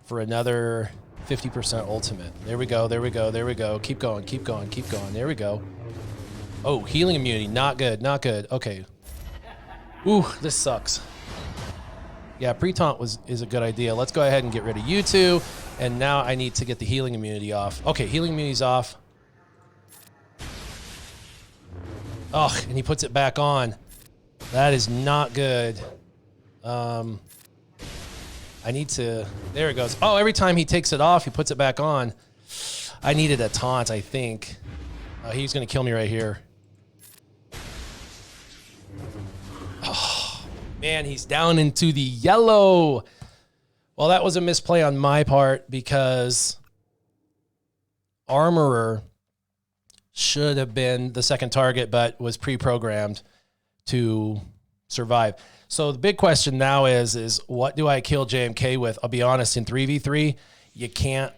for another 50% ultimate. There we go, there we go, there we go. Keep going, keep going, keep going. There we go. Oh, healing immunity. Not good, not good. Okay. Ooh, this sucks. Yeah, pre-taunt is a good idea. Let's go ahead and get rid of you two. And now I need to get the healing immunity off. Okay, healing immunity's off. Oh, and he puts it back on. That is not good. I need to... There it goes. Oh, every time he takes it off, he puts it back on. I needed a taunt, I think. He's going to kill me right here. Oh, man, he's down into the yellow. Well, that was a misplay on my part because Armorer should have been the second target, but was pre-programmed to survive. So the big question now is what do I kill JMK with? I'll be honest, in 3v3, you can't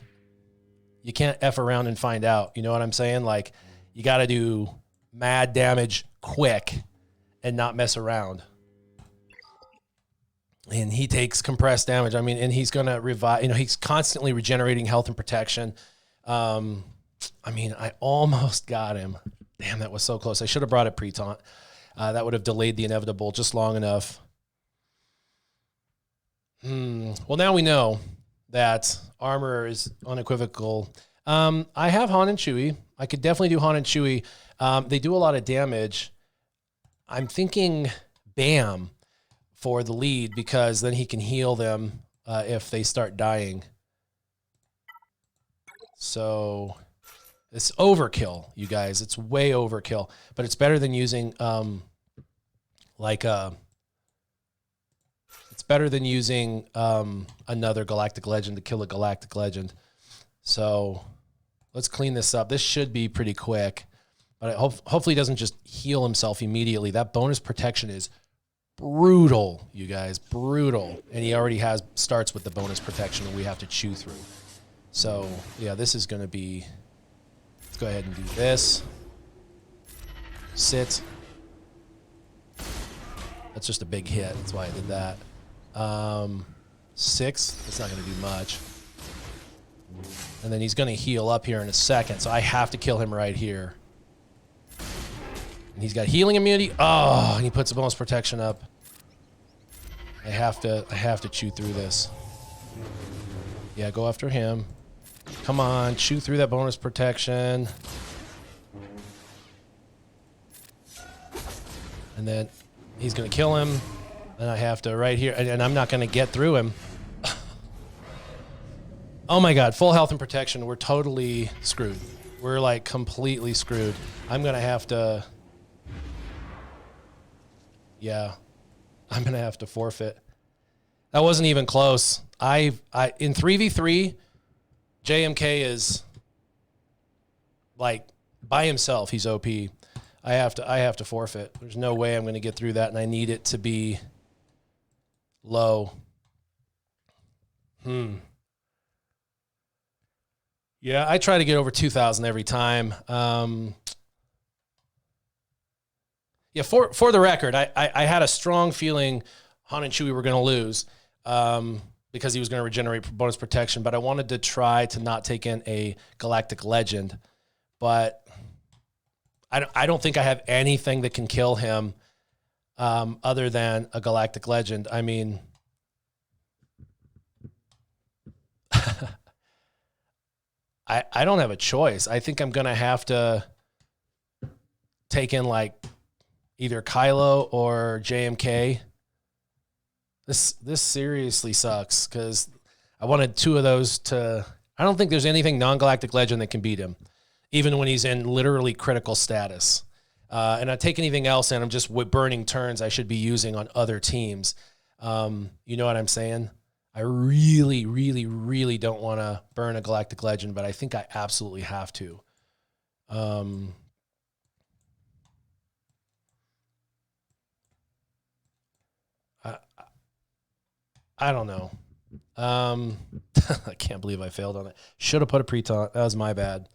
F around and find out. You know what I'm saying? Like, you got to do mad damage quick and not mess around. And he takes compressed damage. I mean, and he's going to revive. You know, he's constantly regenerating health and protection. I mean, I almost got him. Damn, that was so close. I should have brought a pre-taunt. That would have delayed the inevitable just long enough. Well, now we know that Armorer is unequivocal. I have Han and Chewiee. I could definitely do Han and Chewiee. They do a lot of damage. I'm thinking Bam for the lead because then he can heal them if they start dying. So it's overkill, you guys. It's way overkill, but it's better than using it's better than using another Galactic Legend to kill a Galactic Legend. So let's clean this up. This should be pretty quick, but hopefully he doesn't just heal himself immediately. That bonus protection is brutal, you guys, brutal. And he already starts with the bonus protection and we have to chew through. So yeah, this is going to be, let's go ahead and do this. Sit. That's just a big hit. That's why I did that. 6. That's not going to do much. And then he's going to heal up here in a second. So I have to kill him right here. And he's got healing immunity. Oh, and he puts a bonus protection up. I have to chew through this. Yeah, go after him. Come on, chew through that bonus protection. And then he's going to kill him. And I have to right here. And I'm not going to get through him. Oh my God, full health and protection. We're totally screwed. We're like completely screwed. I'm going to have to... Yeah, I'm going to have to forfeit. That wasn't even close. In 3v3, JMK is like by himself. He's OP. I have to forfeit. There's no way I'm going to get through that, and I need it to be low. Yeah, I try to get over 2,000 every time. Yeah, for the record, I had a strong feeling Han and Chewiee were going to lose because he was going to regenerate bonus protection, but I wanted to try to not take in a Galactic Legend. But I don't think I have anything that can kill him other than a Galactic Legend. I mean... I don't have a choice. I think I'm going to have to take in like either Kylo or JMK. This seriously sucks because I wanted two of those to... I don't think there's anything non-Galactic Legend that can beat him, even when he's in literally critical status. And I take anything else and I'm just burning turns I should be using on other teams. You know what I'm saying? I really, really, really don't want to burn a Galactic Legend, but I think I absolutely have to. I don't know. I can't believe I failed on it. Should have put a pre-taunt. That was my bad.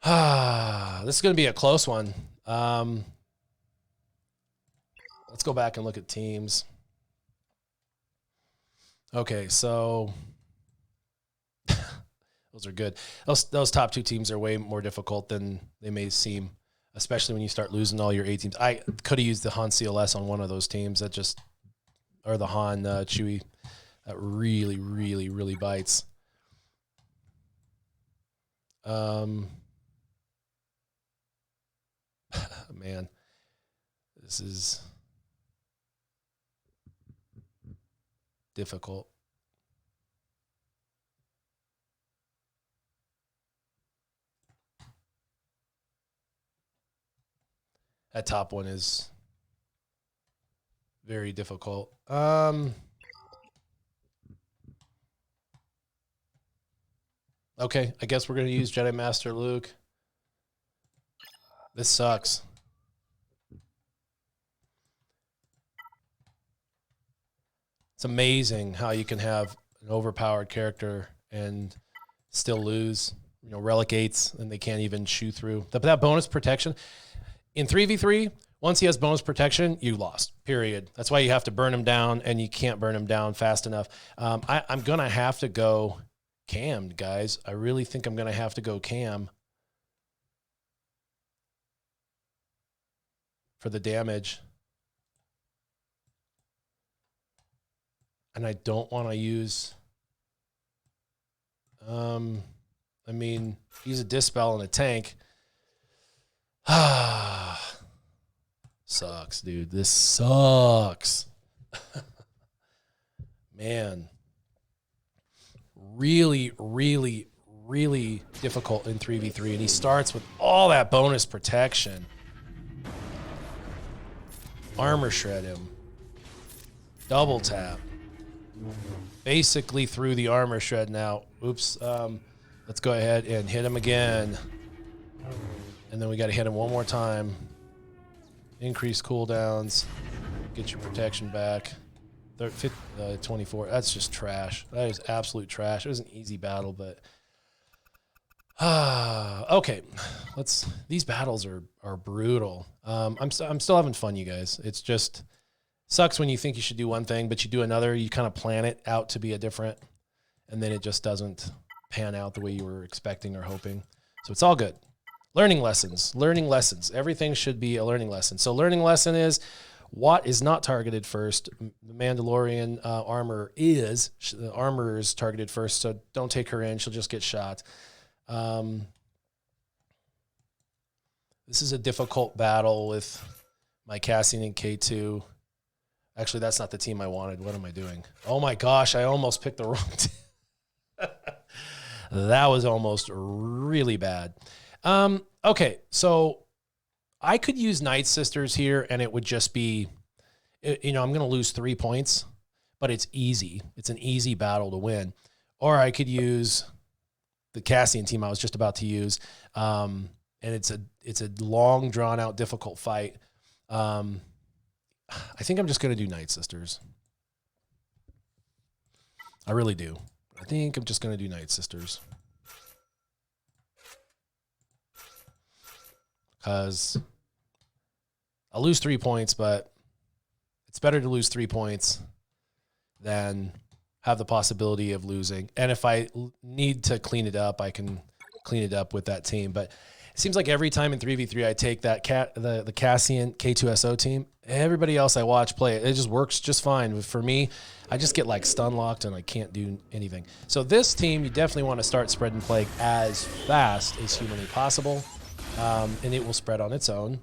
This is going to be a close one. let's go back and look at teams. Okay, so those are good. Those top 2 teams are way more difficult than they may seem, especially when you start losing all your A teams. I could have used the Han CLS on one of those teams that just, or the Han Chewiee. That really, really, really bites. Man, this is difficult. That top one is very difficult. Okay, I guess we're going to use Jedi Master Luke. This sucks. It's amazing how you can have an overpowered character and still lose. You know, Relic 8s, and they can't even shoot through. That bonus protection. In 3v3, once he has bonus protection, you lost, period. That's why you have to burn him down, and you can't burn him down fast enough. I'm going to have to go cammed, guys. I really think I'm going to have to go cam for the damage. And I don't want to use... I mean, he's a Dispel and a tank. Sucks, dude. This sucks. Man. Really, really, really difficult in 3v3. And he starts with all that bonus protection. Armor shred him. Double tap. Basically through the armor shred now. Oops. Let's go ahead and hit him again. And then we got to hit him one more time. Increase cooldowns. Get your protection back. 24. That's just trash. That is absolute trash. It was an easy battle, but... okay. These battles are brutal. I'm still having fun, you guys. It's just... Sucks when you think you should do one thing, but you do another. You kind of plan it out to be a different, and then it just doesn't pan out the way you were expecting or hoping. So it's all good. Learning lessons. Learning lessons. Everything should be a learning lesson. So learning lesson is Watt is not targeted first. The Mandalorian armor is. The armor is targeted first, so don't take her in. She'll just get shot. This is a difficult battle with my Cassian and K2. Actually, that's not the team I wanted. What am I doing? Oh my gosh, I almost picked the wrong team. That was almost really bad. Okay, so I could use Night Sisters here, and it would just be, you know, I'm going to lose 3 points, but it's easy. It's an easy battle to win. Or I could use the Cassian team I was just about to use, and it's a long, drawn-out, difficult fight. I think I'm just going to do Night Sisters. I really do. I think I'm just going to do Night Sisters. Because I'll lose 3 points, but it's better to lose 3 points than have the possibility of losing. And if I need to clean it up, I can clean it up with that team. But it seems like every time in 3v3 I take that the Cassian K2SO team, everybody else I watch play it, it just works just fine. But for me, I just get like stun locked and I can't do anything. So this team, you definitely want to start spreading plague as fast as humanly possible, and it will spread on its own.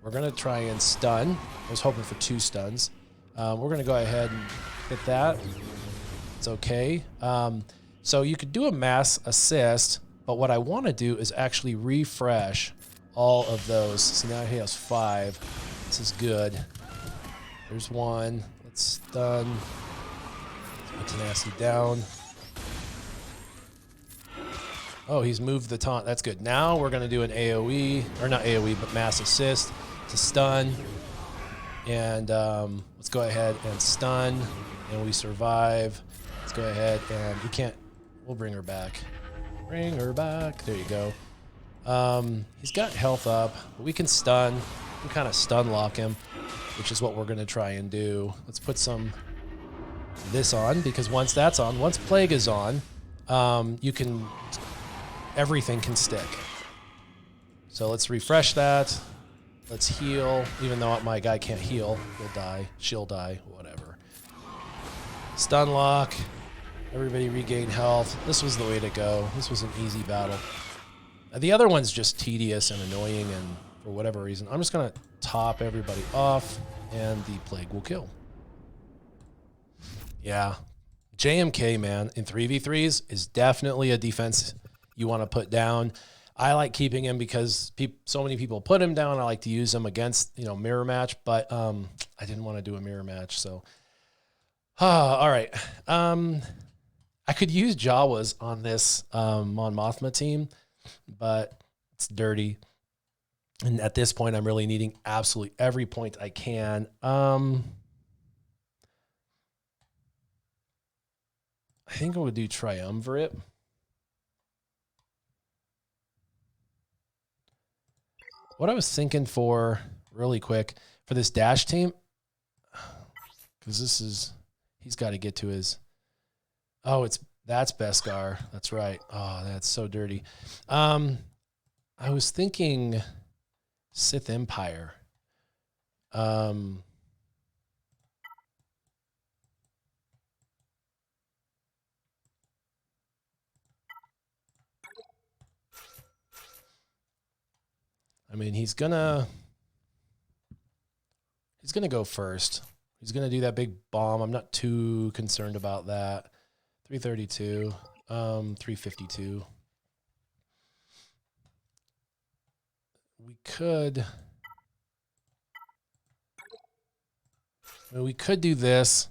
We're going to try and stun. I was hoping for 2 stuns. We're going to go ahead and hit that. It's okay. So you could do a mass assist, but what I want to do is actually refresh all of those. So now he has 5. This is good. There's 1. Let's stun. Put Tenacity down. Oh, he's moved the taunt. That's good. Now we're going to do an AoE, or not AoE, but mass assist to stun. And let's go ahead and stun. And we survive. Let's go ahead and we can't. We'll bring her back. Bring her back. There you go. He's got health up, but we can stun. We can kind of stun lock him. which is what we're going to try and do. Let's put some this on, because once that's on, once Plague is on, everything can stick. So let's refresh that. Let's heal, even though my guy can't heal. He'll die. She'll die. Whatever. Stun lock. Everybody regain health. This was the way to go. This was an easy battle. The other one's just tedious and annoying, and for whatever reason, I'm just going to top everybody off, and the Plague will kill. Yeah. JMK, man, in 3v3s is definitely a defense you want to put down. I like keeping him because so many people put him down. I like to use him against, mirror match, but I didn't want to do a mirror match. So, all right. I could use Jawas on this Mon Mothma team, but it's dirty. And at this point, I'm really needing absolutely every point I can. I think I would do Triumvirate. What I was thinking for, really quick, for this Dash team, because he's got to get to his, that's Beskar. That's right. Oh, that's so dirty. I was thinking Sith Empire. I mean, he's gonna go first. He's gonna do that big bomb. I'm not too concerned about that. 332, 352. We could do this.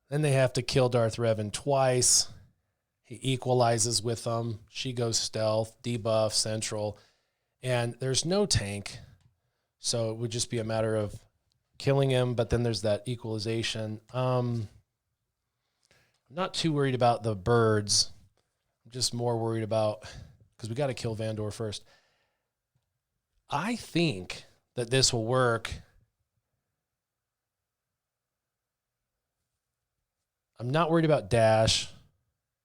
Then they have to kill Darth Revan twice. He equalizes with them. She goes stealth, debuff, central. And there's no tank. So it would just be a matter of killing him. But then there's that equalization. I'm not too worried about the birds. I'm just more worried about, because we got to kill Vandor first. I think that this will work. I'm not worried about dash.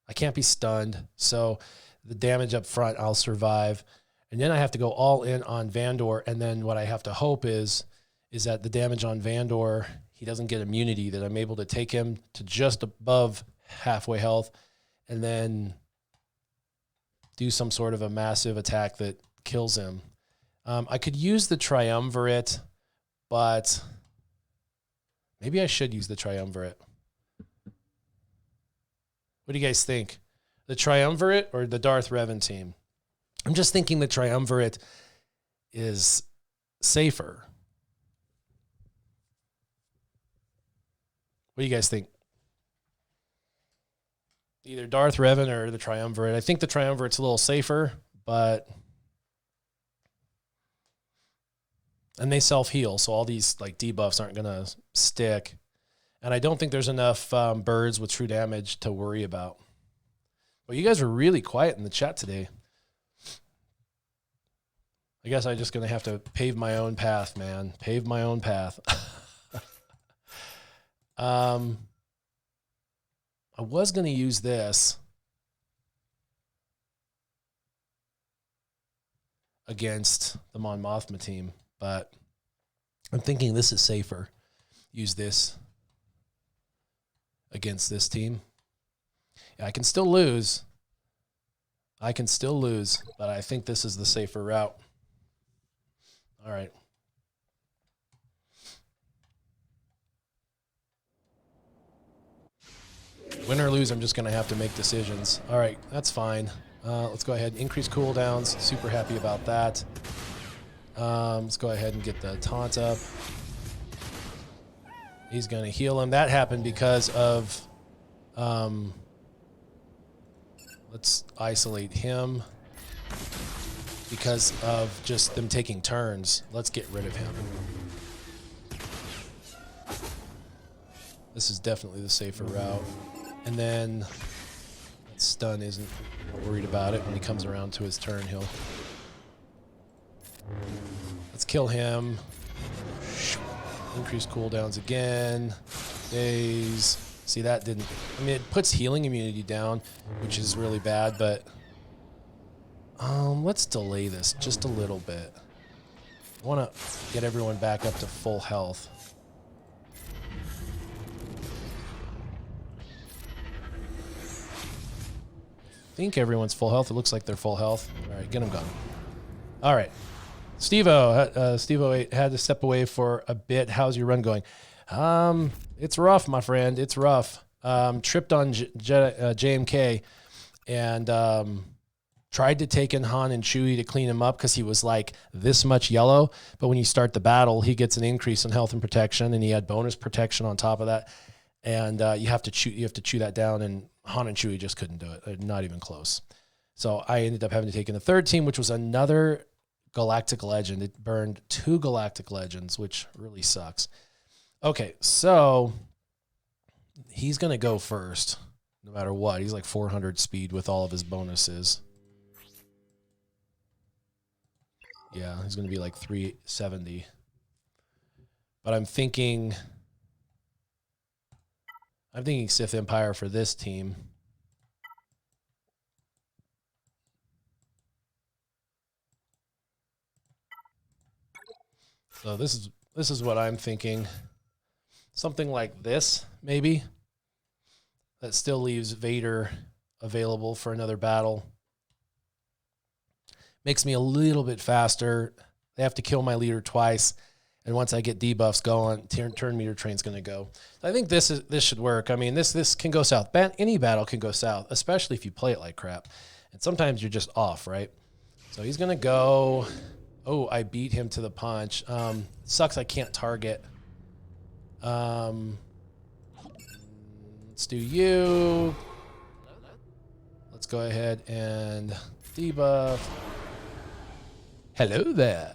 I can't be stunned. So the damage up front, I'll survive. And then I have to go all in on Vandor. And then what I have to hope is that the damage on Vandor, he doesn't get immunity, that I'm able to take him to just above halfway health and then do some sort of a massive attack that kills him. I could use the Triumvirate, but maybe I should use the Triumvirate. What do you guys think? The Triumvirate or the Darth Revan team? I'm just thinking the Triumvirate is safer. What do you guys think? Either Darth Revan or the Triumvirate. I think the Triumvirate's a little safer, but... And they self-heal, so all these like debuffs aren't going to stick. And I don't think there's enough birds with true damage to worry about. Well, you guys were really quiet in the chat today. I guess I'm just going to have to pave my own path, man. Pave my own path. I was going to use this against the Mon Mothma team, but I'm thinking this is safer. Use this against this team. Yeah, I can still lose. But I think this is the safer route. All right. Win or lose, I'm just going to have to make decisions. All right, that's fine. Let's go ahead and increase cooldowns. Super happy about that. Let's go ahead and get the taunt up. He's going to heal him. That happened because of... let's isolate him. Because of just them taking turns. Let's get rid of him. This is definitely the safer route. And then stun isn't worried about it. When he comes around to his turn, he'll... Let's kill him. Increased cooldowns again. Days. See, that didn't... I mean, it puts healing immunity down, which is really bad, but... let's delay this just a little bit. I want to get everyone back up to full health. I think everyone's full health. It looks like they're full health. All right, get them going. All right. Steve-O had to step away for a bit. How's your run going? It's rough, my friend. It's rough. Tripped on JMK and tried to take in Han and Chewie to clean him up because he was like this much yellow. But when you start the battle, he gets an increase in health and protection, and he had bonus protection on top of that. And you have to chew that down, and Han and Chewie just couldn't do it. Not even close. So I ended up having to take in a third team, which was another Galactic Legend. It burned 2 Galactic Legends, which really sucks. Okay, so he's going to go first, no matter what. He's like 400 speed with all of his bonuses. Yeah, he's going to be like 370. But I'm thinking Sith Empire for this team. So this is what I'm thinking. Something like this, maybe. That still leaves Vader available for another battle. Makes me a little bit faster. They have to kill my leader twice. And once I get debuffs going, turn meter train's going to go. I think this should work. I mean, this can go south. Any battle can go south, especially if you play it like crap. And sometimes you're just off, right? So he's going to go. Oh, I beat him to the punch. Sucks I can't target. Let's do you. Let's go ahead and debuff. Hello there.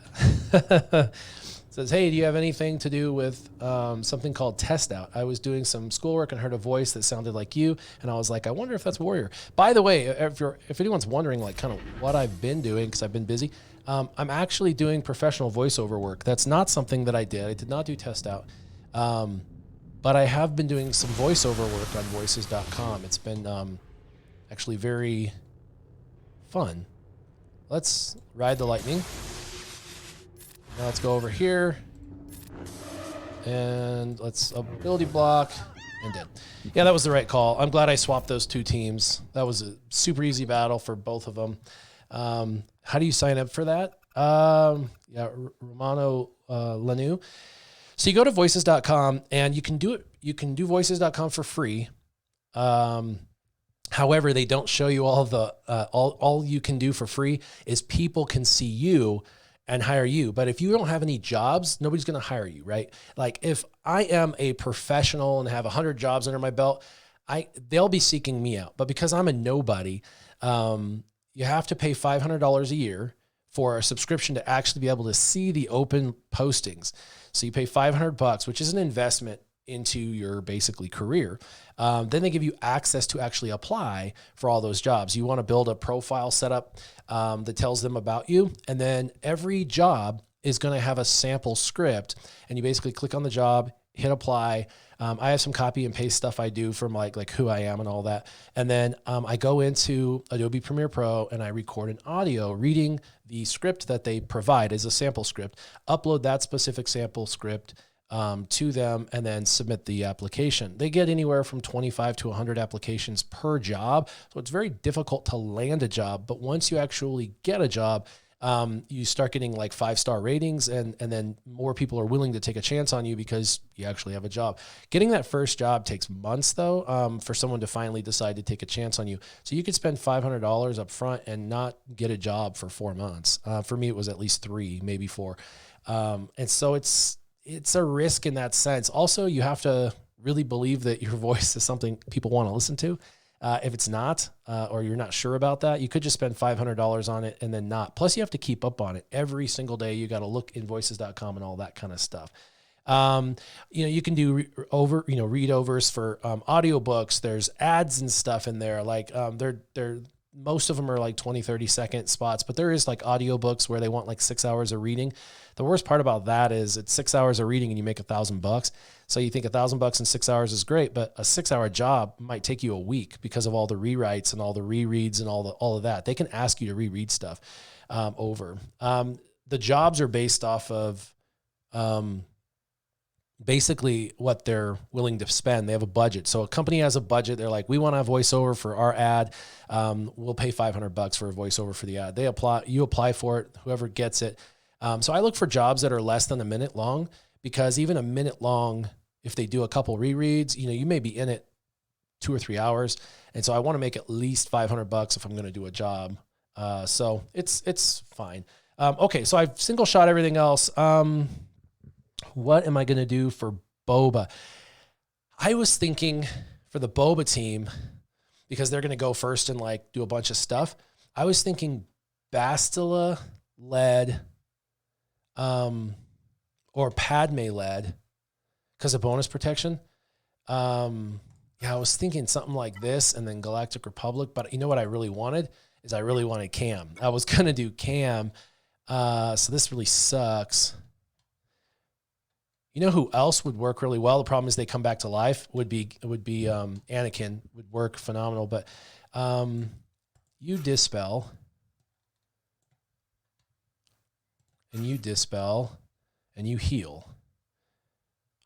Says, hey, do you have anything to do with something called Test Out? I was doing some schoolwork and heard a voice that sounded like you, and I was like, I wonder if that's Warrior. By the way, if anyone's wondering like kind of what I've been doing, because I've been busy, I'm actually doing professional voiceover work. That's not something that I did. I did not do Test Out. But I have been doing some voiceover work on voices.com. It's been actually very fun. Let's ride the lightning. Now let's go over here. And let's ability block and dead. Yeah, that was the right call. I'm glad I swapped those 2 teams. That was a super easy battle for both of them. How do you sign up for that? Yeah, Romano Lanu. So you go to voices.com and you can do it. You can do voices.com for free. However, they don't show you all the all you can do for free is people can see you and hire you. But if you don't have any jobs, nobody's going to hire you, right? Like if I am a professional and have 100 jobs under my belt, they'll be seeking me out. But because I'm a nobody, you have to pay $500 a year for a subscription to actually be able to see the open postings. So you pay $500, which is an investment into your basically career. Then they give you access to actually apply for all those jobs. You want to build a profile setup that tells them about you. And then every job is going to have a sample script. And you basically click on the job, hit apply. I have some copy and paste stuff I do from like who I am and all that. And then I go into Adobe Premiere Pro and I record an audio reading the script that they provide as a sample script, upload that specific sample script to them, and then submit the application. They get anywhere from 25 to 100 applications per job. So it's very difficult to land a job. But once you actually get a job, you start getting like 5-star ratings, and then more people are willing to take a chance on you because you actually have a job. Getting that first job takes months though, for someone to finally decide to take a chance on you. So you could spend $500 up front and not get a job for 4 months. For me, it was at least 3, maybe 4. And so it's a risk in that sense. Also, you have to really believe that your voice is something people want to listen to. If it's not, or you're not sure about that, you could just spend $500 on it and then not. Plus, you have to keep up on it every single day. You got to look in voices.com and all that kind of stuff. You can do readovers for audiobooks. There's ads and stuff in there. Like they're most of them are like 20, 30-second spots, but there is like audiobooks where they want like 6 hours of reading. The worst part about that is it's 6 hours of reading and you make $1,000. So you think $1,000 in 6 hours is great, but a 6-hour job might take you a week because of all the rewrites and all the rereads and all of that. They can ask you to reread stuff over. The jobs are based off of basically what they're willing to spend. They have a budget. So a company has a budget. They're like, we want to have voiceover for our ad. We'll pay $500 for a voiceover for the ad. You apply for it, whoever gets it. So I look for jobs that are less than a minute long, because even a minute long, if they do a couple rereads, you may be in it 2 or 3 hours. And so I want to make at least $500 if I'm going to do a job. So it's fine. Okay. So I've single shot everything else. What am I going to do for Boba? I was thinking for the Boba team, because they're going to go first and like do a bunch of stuff. I was thinking Bastila led, or Padme led, because of bonus protection. I was thinking something like this and then Galactic Republic, but you know what I really wanted is I really wanted Cam. I was going to do Cam. So this really sucks. You know who else would work really well? The problem is they come back to life. Would be Anakin would work phenomenal, but you dispel and you dispel and you heal.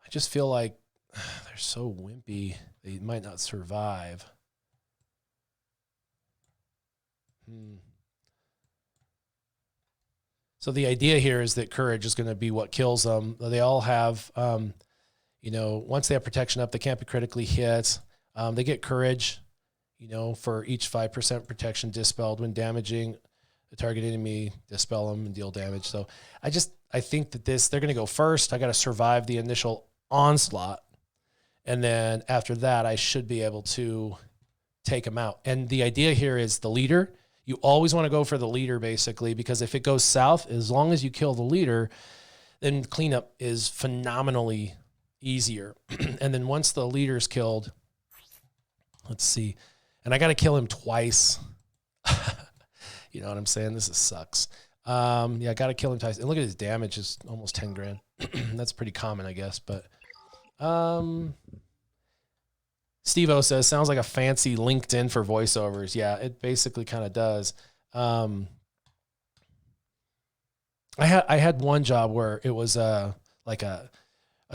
I just feel like they're so wimpy they might not survive. So the idea here is that courage is going to be what kills them. They all have, once they have protection up, they can't be critically hit. They get courage, for each 5% protection dispelled when damaging the target enemy, dispel them and deal damage. So I think that they're going to go first. I got to survive the initial onslaught. And then after that, I should be able to take them out. And the idea here is the leader. You always want to go for the leader, basically, because if it goes south, as long as you kill the leader, then cleanup is phenomenally easier. And then once the leader's killed, let's see, and I got to kill him twice. You know what I'm saying? This sucks. I got to kill him twice. And look at his damage, is almost 10 grand. That's pretty common, I guess. But Steve-O says, sounds like a fancy LinkedIn for voiceovers. Yeah, it basically kind of does. I had one job where it was like a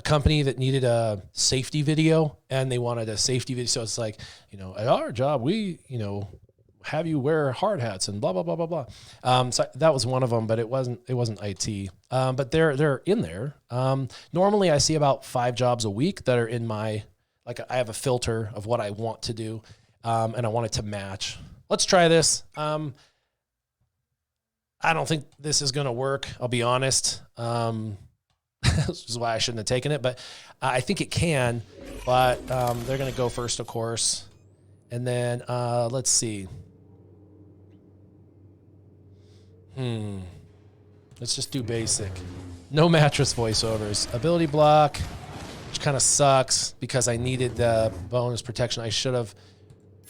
company that needed a safety video, and they wanted a safety video. So it's like, at our job, we, have you wear hard hats and blah, blah, blah, blah, blah. So that was one of them, but it wasn't IT. But they're in there. Normally I see about 5 jobs a week that are in my, like I have a filter of what I want to do, and I want it to match. Let's try this. I don't think this is going to work. I'll be honest. This is why I shouldn't have taken it, but I think it can, but they're going to go first, of course. And then let's see. Let's just do basic. No mattress voiceovers. Ability block, which kind of sucks because I needed the bonus protection. I should have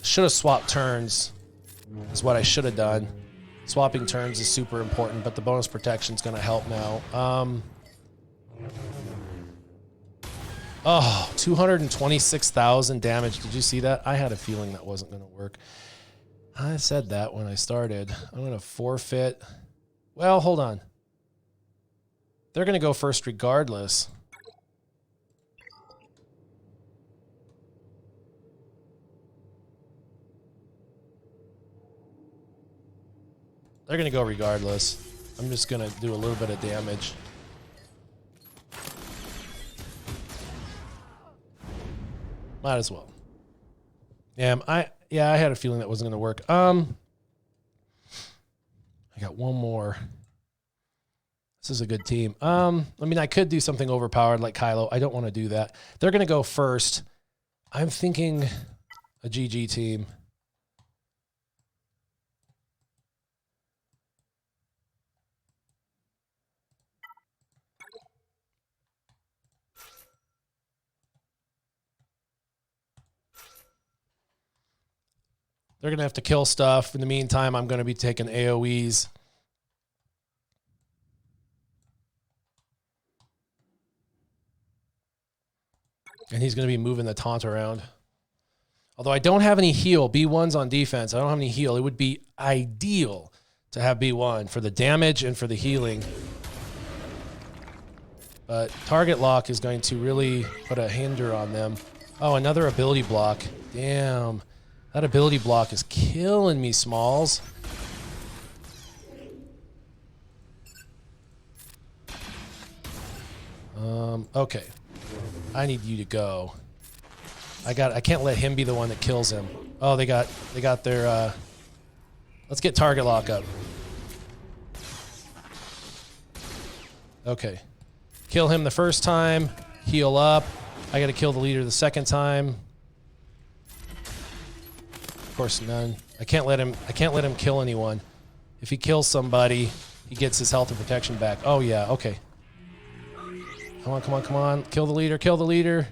swapped turns, is what I should have done. Swapping turns is super important, but the bonus protection is going to help now. 226,000 damage. Did you see that? I had a feeling that wasn't going to work. I said that when I started. I'm going to forfeit. Well, hold on. They're going to go first regardless. They're going to go regardless. I'm just going to do a little bit of damage. Might as well. I had a feeling that wasn't going to work. I got one more. This is a good team. I could do something overpowered like Kylo. I don't want to do that. They're going to go first. I'm thinking a GG team. They're going to have to kill stuff. In the meantime, I'm going to be taking AoEs. And he's going to be moving the taunt around. Although I don't have any heal. B1's on defense. I don't have any heal. It would be ideal to have B1 for the damage and for the healing. But target lock is going to really put a hinder on them. Oh, another ability block. Damn. That ability block is killing me, Smalls. Okay. I need you to go. I can't let him be the one that kills him. Oh, they got their let's get target lock up. Okay. Kill him the first time, heal up. I got to kill the leader the second time. Of course, none. I can't let him kill anyone. If he kills somebody, he gets his health and protection back. Oh yeah, okay. Come on, come on, come on. Kill the leader, kill the leader.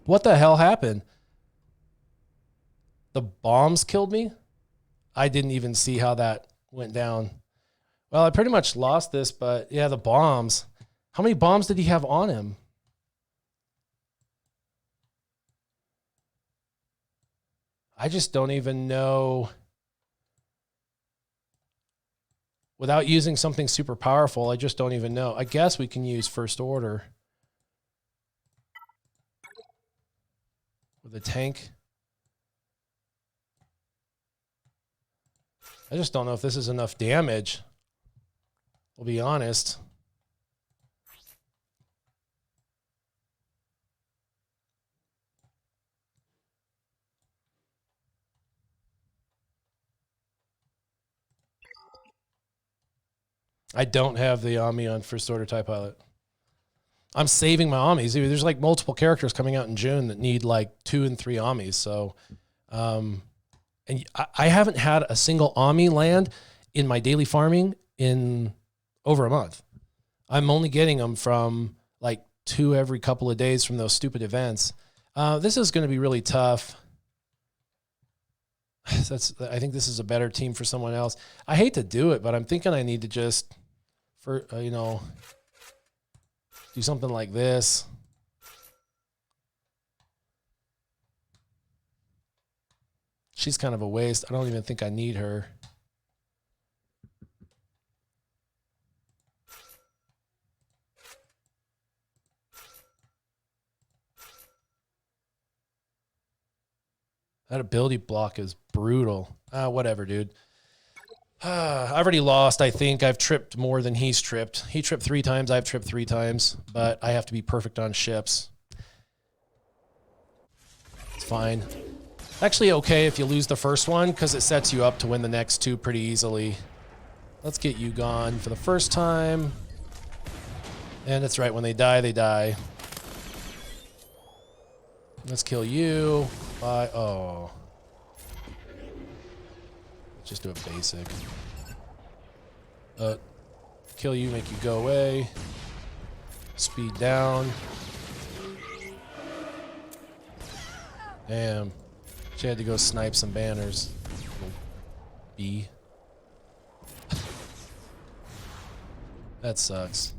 What the hell happened? The bombs killed me? I didn't even see how that went down. Well, I pretty much lost this, but yeah, the bombs. How many bombs did he have on him? I just don't even know. Without using something super powerful, I just don't even know. I guess we can use First Order. With a tank. I just don't know if this is enough damage. I'll be honest. I don't have the Ami on First Order TIE Pilot. I'm saving my Amis. There's like multiple characters coming out in June that need like 2 and 3 Amis. So, and I haven't had a single Ami land in my daily farming in over a month. I'm only getting them from like 2 every couple of days from those stupid events. This is going to be really tough. I think this is a better team for someone else. I hate to do it, but I'm thinking I need to just, do something like this. She's kind of a waste. I don't even think I need her. That ability block is brutal. Whatever, dude. I've already lost, I think. I've tripped more than he's tripped. He tripped 3 times, I've tripped 3 times, but I have to be perfect on ships. It's fine. Actually okay if you lose the first one, because it sets you up to win the next 2 pretty easily. Let's get you gone for the first time. And that's right, when they die, they die. Let's kill you. Bye. Oh. Just do a basic. Kill you, make you go away. Speed down. Damn. She had to go snipe some banners. B. That sucks.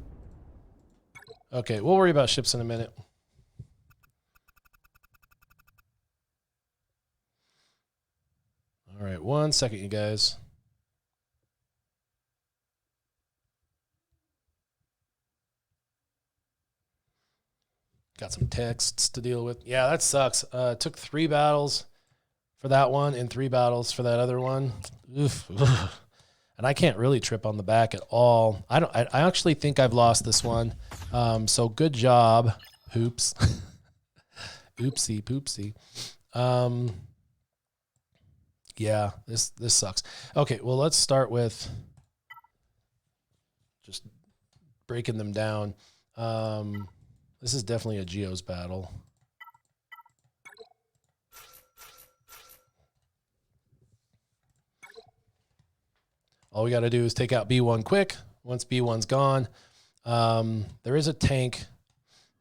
Okay, we'll worry about ships in a minute. All right, 1 second, you guys. Got some texts to deal with. Yeah, that sucks. Took 3 battles for that one and 3 battles for that other one. Oof. And I can't really trip on the back at all. I actually think I've lost this one. So good job. Oops. Oopsie poopsie. Yeah, this sucks. Okay, well, let's start with just breaking them down. This is definitely a Geos battle. All we got to do is take out B1 quick. Once B1's gone, there is a tank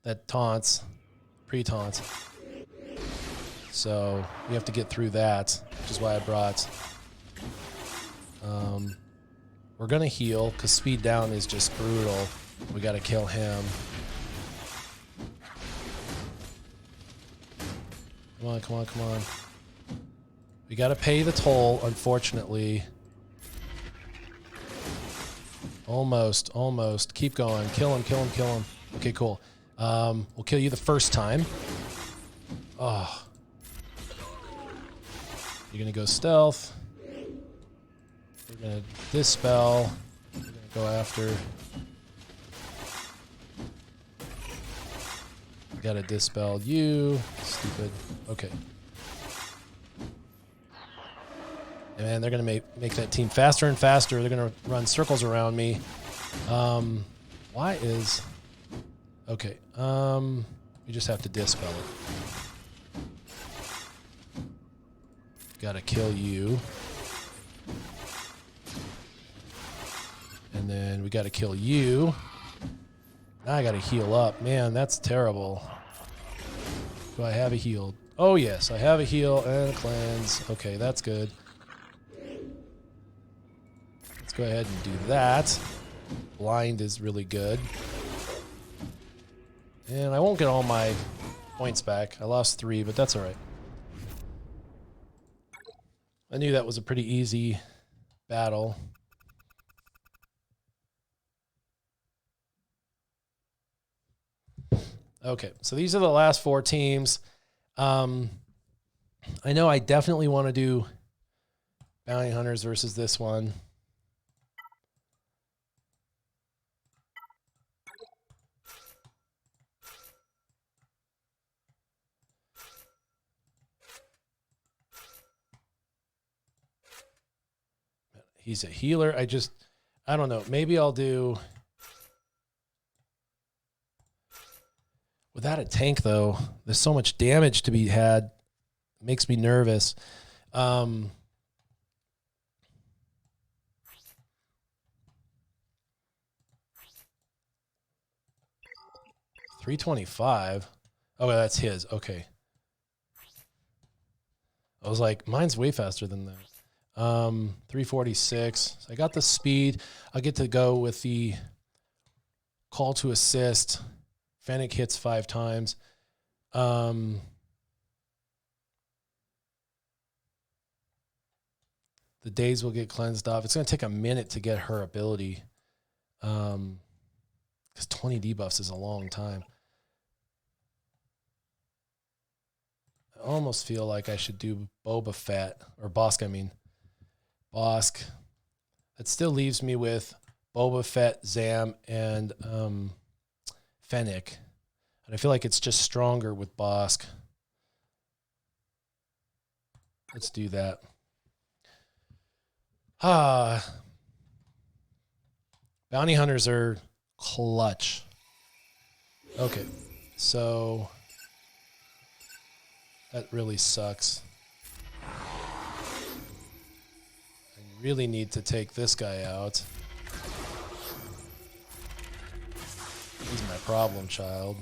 that taunts pre-taunt. So we have to get through that, which is why I brought... we're going to heal, because speed down is just brutal. We got to kill him. Come on, come on, come on. We got to pay the toll, unfortunately. Almost, almost. Keep going. Kill him, kill him, kill him. Okay, cool. We'll kill you the first time. Oh. You're going to go stealth. We're going to dispel. We're going to go after. Got to dispel you. Stupid. Okay. And man, they're going to make that team faster and faster. They're going to run circles around me. Why is... Okay. We just have to dispel it. Got to kill you. And then we got to kill you. Now I got to heal up. Man, that's terrible. Do I have a heal? Oh, yes. I have a heal and a cleanse. Okay, that's good. Let's go ahead and do that. Blind is really good. And I won't get all my points back. I lost 3, but that's all right. I knew that was a pretty easy battle. Okay, so these are the last 4 teams. I know I definitely want to do Bounty Hunters versus this one. He's a healer. I don't know. Maybe I'll do... Without a tank, though, there's so much damage to be had. It makes me nervous. 325. Oh, that's his. Okay. I was like, mine's way faster than that. 346. So I got the speed. I get to go with the call to assist. Fennec hits 5 times. The days will get cleansed off. It's going to take a minute to get her ability. Because 20 debuffs is a long time. I almost feel like I should do Boba Fett, or Bosk, I mean. Bosk. That still leaves me with Boba Fett, Zam, and Fennec. And I feel like it's just stronger with Bosk. Let's do that. Bounty Hunters are clutch. Okay, so that really sucks. I really need to take this guy out. He's my problem child.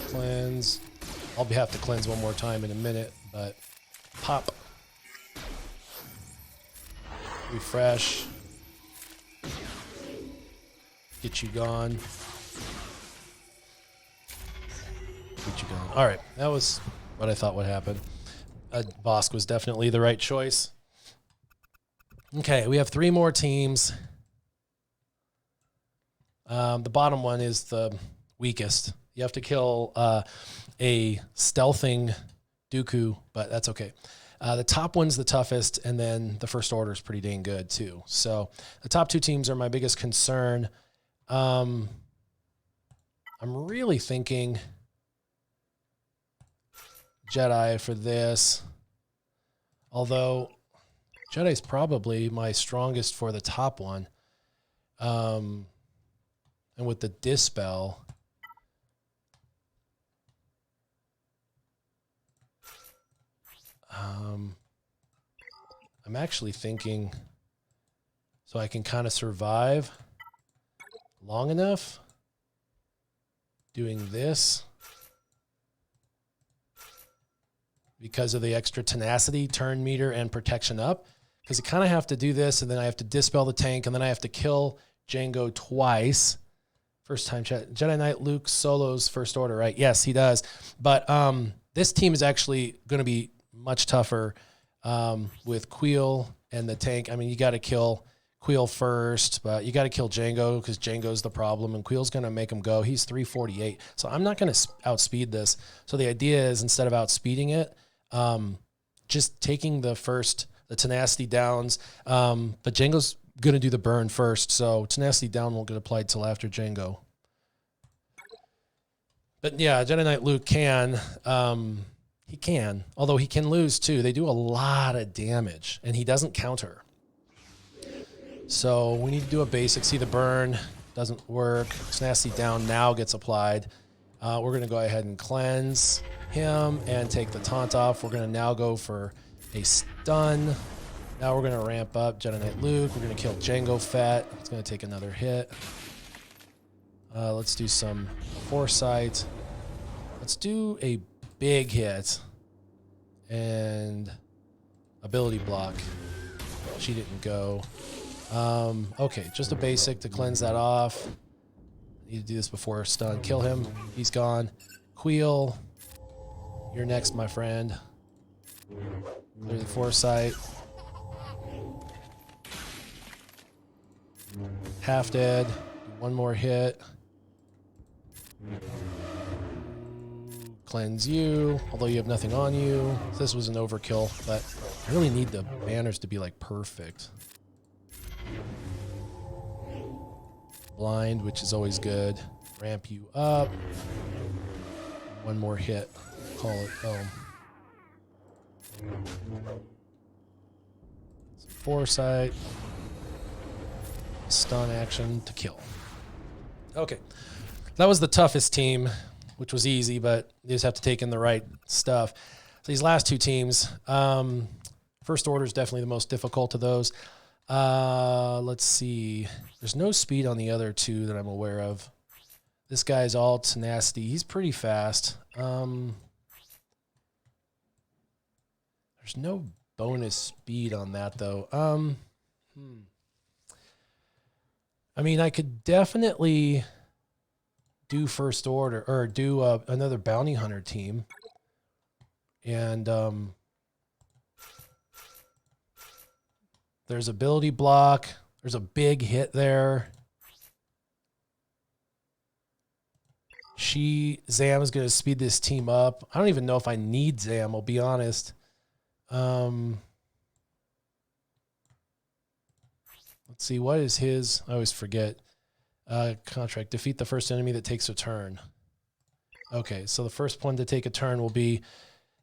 Cleanse. I'll have to cleanse one more time in a minute, but pop. Refresh. Get you gone. Get you gone. All right, that was what I thought would happen. Bosk was definitely the right choice. Okay, we have 3 more teams. The bottom one is the weakest. You have to kill a stealthing Dooku, but that's okay. The top one's the toughest, and then the first order is pretty dang good too. So the top 2 teams are my biggest concern. I'm really thinking Jedi for this, although Jedi's probably my strongest for the top one. And with the Dispel, I'm actually thinking So I can kind of survive long enough doing this because of the extra tenacity, turn meter, and protection up. Because I kind of have to do this, and then I have to dispel the tank, and then I have to kill Jango twice. First time chat. Jedi Knight Luke solos First Order, right? Yes, he does. But this team is actually going to be much tougher with Queel and the tank. I mean, you got to kill Queel first, but you got to kill Jango because Jango's the problem, and Queel's going to make him go. He's 348. So I'm not going to outspeed this. So the idea is instead of outspeeding it, just taking the tenacity downs. But Jango's going to do the burn first, so tenacity down won't get applied till after Jango. But yeah, Jedi Knight Luke can. He can, although he can lose too. They do a lot of damage, and he doesn't counter. So we need to do a basic. See, the burn doesn't work. Tenacity down now gets applied. We're going to go ahead and cleanse him and take the taunt off. We're going to now go for a stun. Now we're going to ramp up Jedi Knight Luke. We're going to kill Jango Fett. It's going to take another hit. Let's do some foresight. Let's do a big hit and ability block. She didn't go. Okay, just a basic to cleanse that off. Need to do this before stun. Kill him. He's gone. Queel, you're next, my friend. Clear the foresight. Half dead. One more hit. Cleanse you, although you have nothing on you. This was an overkill, but I really need the banners to be like perfect. Blind, which is always good. Ramp you up. One more hit. Call it home. Some foresight. Stun action to kill. Okay. That was the toughest team, which was easy, but you just have to take in the right stuff. So these last two teams, First Order is definitely the most difficult of those. Let's see. There's no speed on the other two that I'm aware of. This guy's all tenacity. He's pretty fast. There's no bonus speed on that, though. I mean, I could definitely do First Order or do another bounty hunter team. And there's ability block. There's a big hit there. Zam is going to speed this team up. I don't even know if I need Zam, I'll be honest. Let's see, what is his? I always forget. Contract. Defeat the first enemy that takes a turn. Okay, so the first one to take a turn will be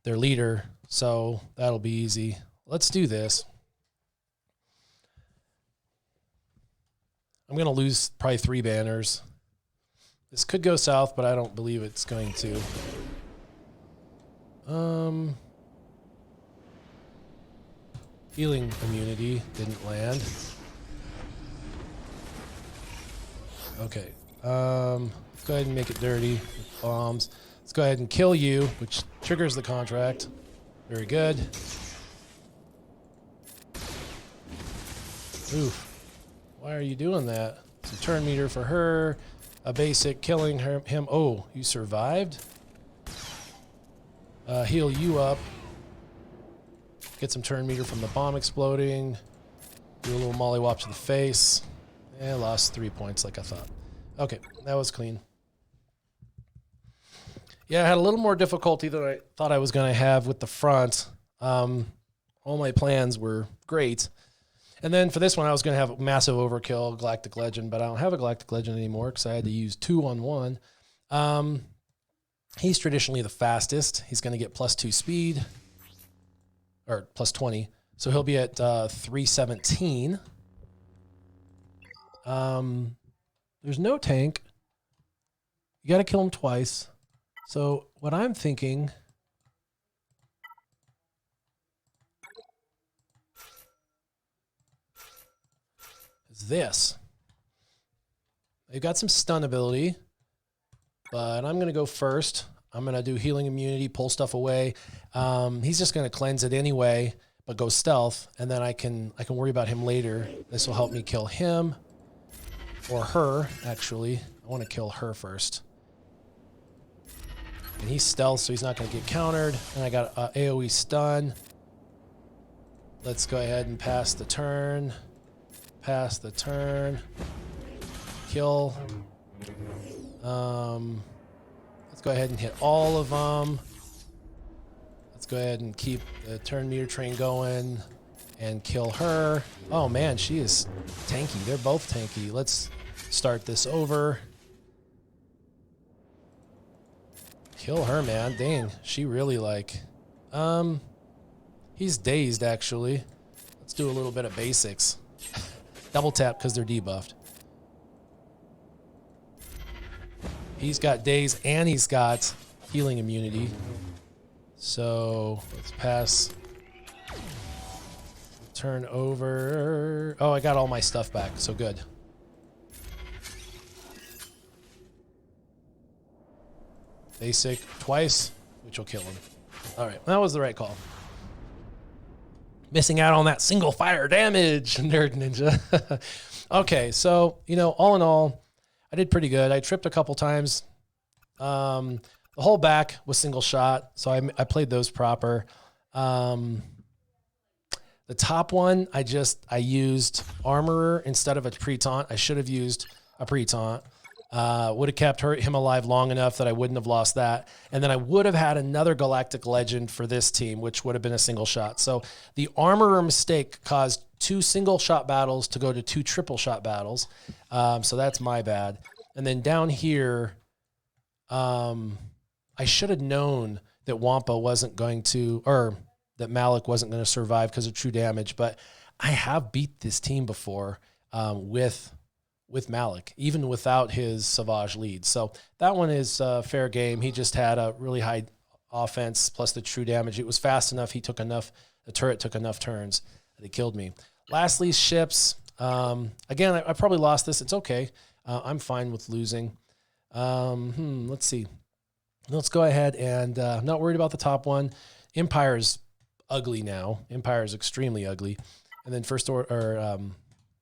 their leader, so that'll be easy. Let's do this. I'm going to lose probably 3 banners. This could go south, but I don't believe it's going to. Healing immunity didn't land. Okay. Let's go ahead and make it dirty with bombs. Let's go ahead and kill you, which triggers the contract. Very good. Oof. Why are you doing that? Some turn meter for her. A basic killing him. Oh, you survived? Heal you up. Get some turn meter from the bomb exploding. Do a little mollywop to the face. And lost 3 points like I thought. Okay, that was clean. Yeah, I had a little more difficulty than I thought I was going to have with the front. All my plans were great. And then for this one, I was going to have a massive overkill, Galactic Legend, but I don't have a Galactic Legend anymore because I had to use 2 on 1. He's traditionally the fastest. He's going to get +2 speed, or +20. So he'll be at 317. There's no tank. You got to kill him twice. So what I'm thinking... is this. They've got some stun ability, but I'm going to go first. I'm going to do healing immunity, pull stuff away. He's just going to cleanse it anyway, but go stealth, and then I can worry about him later. This will help me kill him or her, actually. I want to kill her first. And he's stealth, so he's not going to get countered. And I got AoE stun. Let's go ahead and pass the turn. Pass the turn. Kill. Let's go ahead and hit all of them. Let's go ahead and keep the turn meter train going and kill her. Oh man, she is tanky. They're both tanky. Let's start this over. Kill her, man. Dang, she really like... He's dazed, actually. Let's do a little bit of basics. Double tap because they're debuffed. He's got daze and he's got healing immunity. So let's pass. Turn over. Oh, I got all my stuff back, so good. Basic twice, which will kill him. All right, that was the right call. Missing out on that single fire damage, Nerd Ninja. Okay, so, you know, all in all, I did pretty good. I tripped a couple times. The whole back was single shot, so I played those proper. The top one, I used Armorer instead of a pre-taunt. I should have used a pre-taunt. Would have kept him alive long enough that I wouldn't have lost that. And then I would have had another Galactic Legend for this team, which would have been a single shot. So the Armorer mistake caused 2 single shot battles to go to 2 triple shot battles. So that's my bad. And then down here, I should have known that Wampa wasn't going to, or that Malak wasn't going to survive because of true damage. But I have beat this team before with Malak, even without his SWGOH lead. So that one is fair game. He just had a really high offense plus the true damage. It was fast enough. He took enough, the turret took enough turns that he killed me. Lastly, ships. Again, I probably lost this. It's okay. I'm fine with losing. Let's see. Let's go ahead and I'm not worried about the top one. Empire's ugly now. Empire is extremely ugly. And then first order,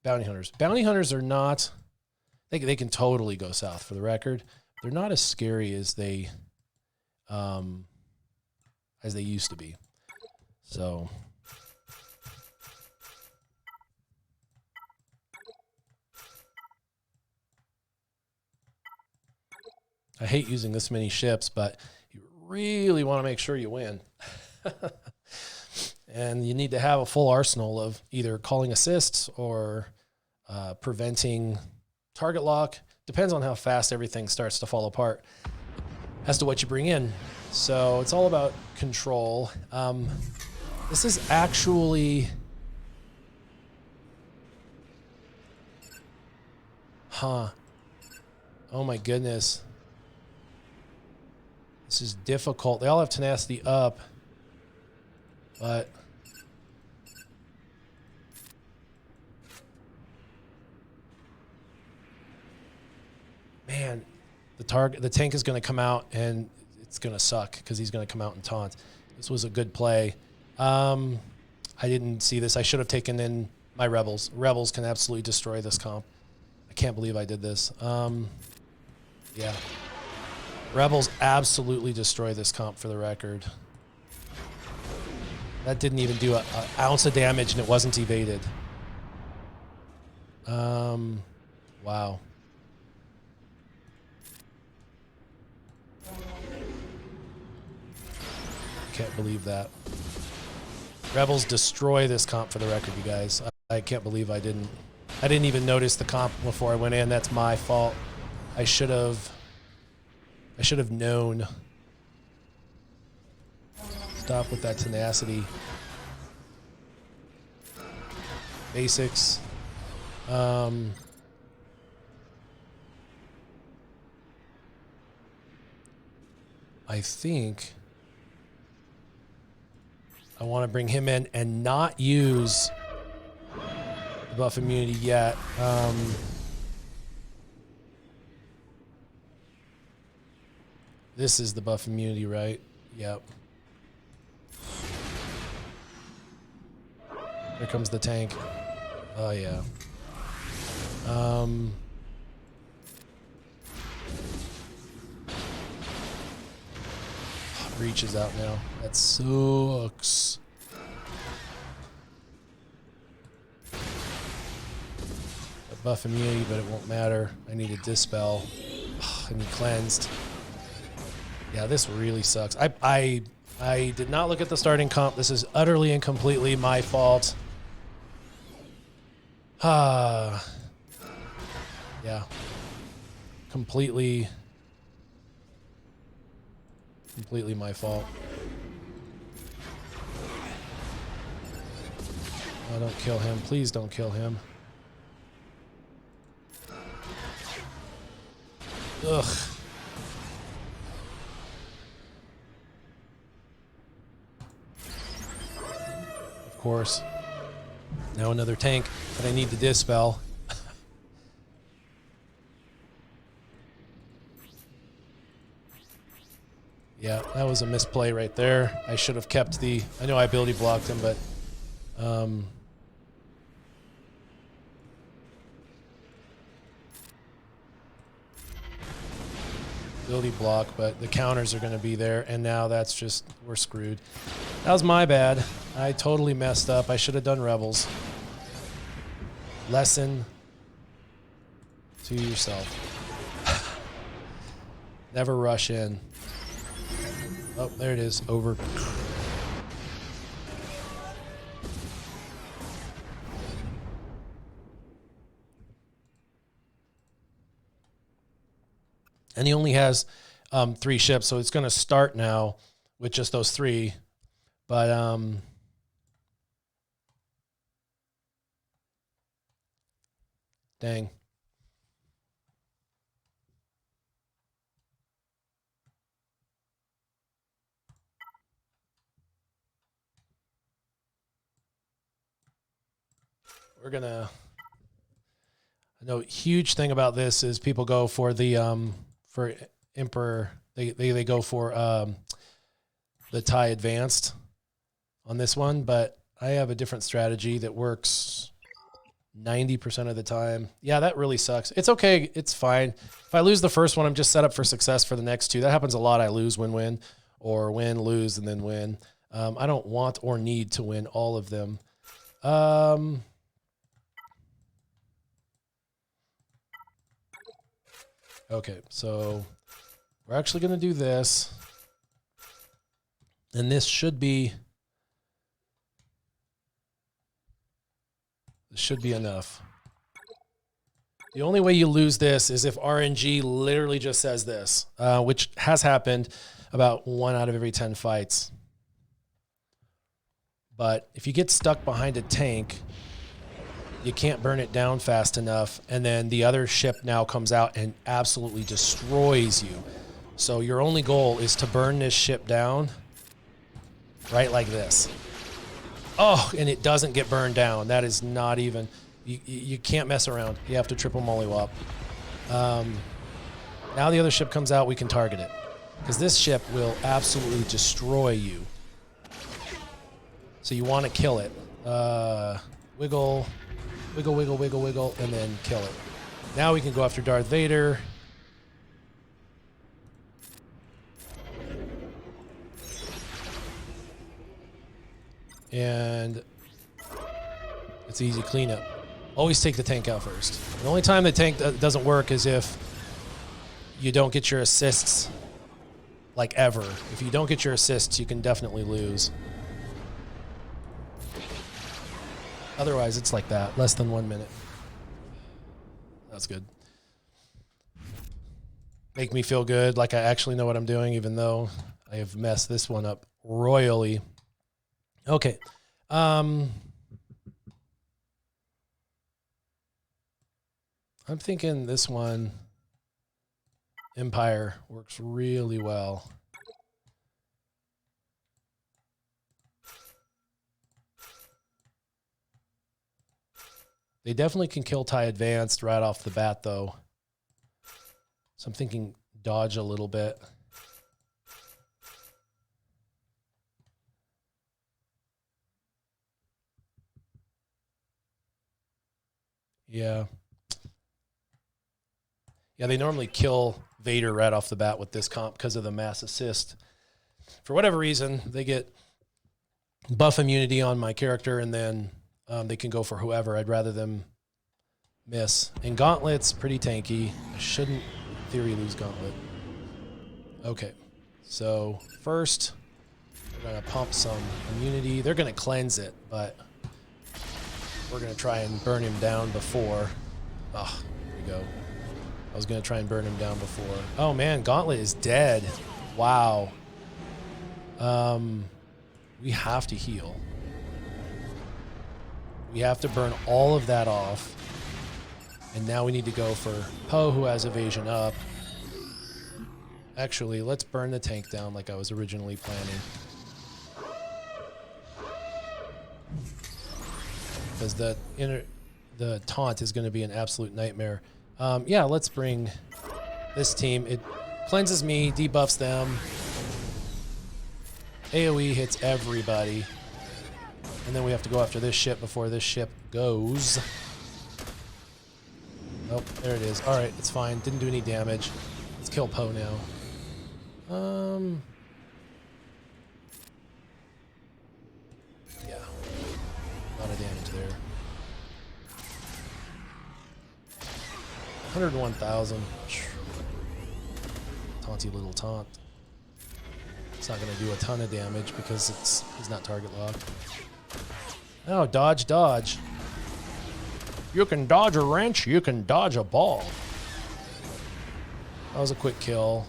bounty hunters. Bounty hunters are not, they can totally go south for the record. They're not as scary as they used to be. So I hate using this many ships, but you really want to make sure you win. And you need to have a full arsenal of either calling assists or preventing target lock. Depends on how fast everything starts to fall apart as to what you bring in. So it's all about control. This is actually... Oh my goodness. This is difficult. They all have tenacity up, but man, the tank is going to come out and it's going to suck because he's going to come out and taunt. This was a good play. I didn't see this. I should have taken in my rebels. Rebels can absolutely destroy this comp. I can't believe I did this. Yeah. Rebels absolutely destroy this comp for the record. That didn't even do an ounce of damage and it wasn't evaded. Wow. Can't believe that. Rebels destroy this comp for the record, you guys. I can't believe I didn't even notice the comp before I went in. That's my fault. I should have known. Stop with that tenacity. Basics. I think I want to bring him in and not use the buff immunity yet. This is the buff immunity, right? Yep. Here comes the tank. Oh, yeah. Reach is out now. That sucks. A buff immunity, but it won't matter. I need a dispel. I need cleansed. Yeah, this really sucks. I did not look at the starting comp. This is utterly and completely my fault. Yeah. Completely my fault. Oh, don't kill him. Please don't kill him. Ugh. Of course. Now another tank, but I need the dispel. Yeah, that was a misplay right there. I should have kept the... I know I ability blocked him, but... ability block, but the counters are going to be there, and now that's just... We're screwed. That was my bad. I totally messed up. I should have done Rebels. Lesson to yourself. Never rush in. Oh, there it is. Over. And he only has 3 ships, so it's going to start now with just those 3. But dang. We're gonna... I know huge thing about this is people go for the for Emperor. They go for the TIE Advanced on this one, but I have a different strategy that works 90% of the time. Yeah, that really sucks. It's okay. It's fine. If I lose the first one, I'm just set up for success for the next 2. That happens a lot. I lose, win, or win, lose, and then win. I don't want or need to win all of them. Okay, so we're actually going to do this. And this should be enough. The only way you lose this is if RNG literally just says this, which has happened about 1 out of every 10 fights. But if you get stuck behind a tank, you can't burn it down fast enough, and then the other ship now comes out and absolutely destroys you. So your only goal is to burn this ship down right like this. Oh, and it doesn't get burned down. That is not even... You can't mess around. You have to triple mollywop. Now the other ship comes out, we can target it. Because this ship will absolutely destroy you. So you want to kill it. Wiggle, wiggle, wiggle, wiggle, wiggle, and then kill it. Now we can go after Darth Vader. And it's easy cleanup. Always take the tank out first. The only time the tank doesn't work is if you don't get your assists, like ever. If you don't get your assists, you can definitely lose. Otherwise, it's like that. Less than 1 minute. That's good. Make me feel good, like I actually know what I'm doing, even though I have messed this one up royally. Okay. I'm thinking this one, Empire, works really well. They definitely can kill TIE Advanced right off the bat, though. So I'm thinking dodge a little bit. Yeah. Yeah, they normally kill Vader right off the bat with this comp because of the mass assist. For whatever reason, they get buff immunity on my character, and then they can go for whoever. I'd rather them miss. And Gauntlet's pretty tanky. I shouldn't, in theory, lose Gauntlet. Okay, so first, we're going to pump some immunity. They're going to cleanse it, but we're going to try and burn him down before. Oh, there we go. I was going to try and burn him down before. Oh, man, Gauntlet is dead. Wow. We have to heal. We have to burn all of that off. And now we need to go for Poe, who has evasion up. Actually, let's burn the tank down like I was originally planning. Because the taunt is going to be an absolute nightmare. Yeah, let's bring this team. It cleanses me, debuffs them. AoE hits everybody. And then we have to go after this ship before this ship goes. Oh, there it is. All right, it's fine. Didn't do any damage. Let's kill Poe now. Yeah. A lot of damage there. 101,000. Taunty little taunt. It's not going to do a ton of damage because he's not target locked. Oh, dodge, dodge. You can dodge a wrench, you can dodge a ball. That was a quick kill.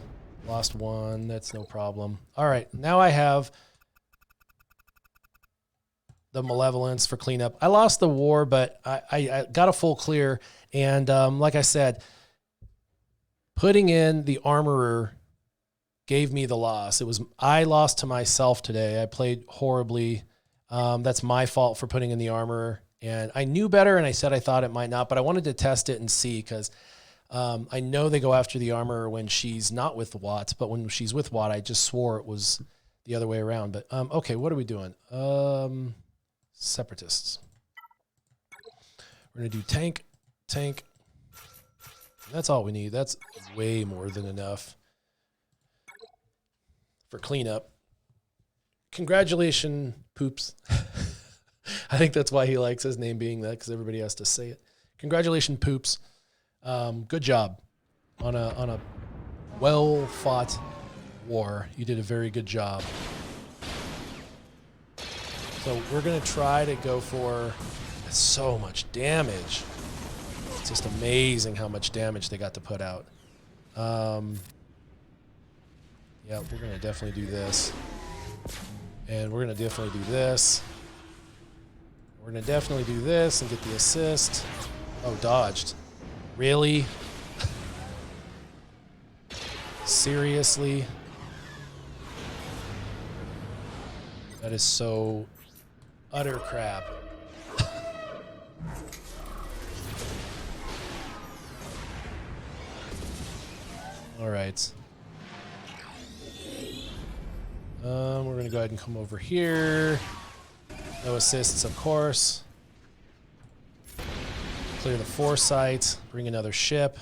Lost one, that's no problem. All right, now I have the Malevolence for cleanup. I lost the war, but I got a full clear. And like I said, putting in the Armorer gave me the loss. I lost to myself today. I played horribly. That's my fault for putting in the Armorer. And I knew better, and I said I thought it might not, but I wanted to test it and see because I know they go after the Armorer when she's not with Watt, but when she's with Watt, I just swore it was the other way around. But okay, what are we doing? Separatists. We're going to do tank, tank. That's all we need. That's way more than enough for cleanup. Congratulations, Poops. I think that's why he likes his name being that, because everybody has to say it. Congratulations, Poops. Good job on a well-fought war. You did a very good job. So we're going to try to go for so much damage. It's just amazing how much damage they got to put out. Yeah, we're going to definitely do this. And we're going to definitely do this. We're going to definitely do this and get the assist. Oh, dodged. Really? Seriously? That is so utter crap. All right. We're going to go ahead and come over here. No assists, of course. Clear the foresight. Bring another ship.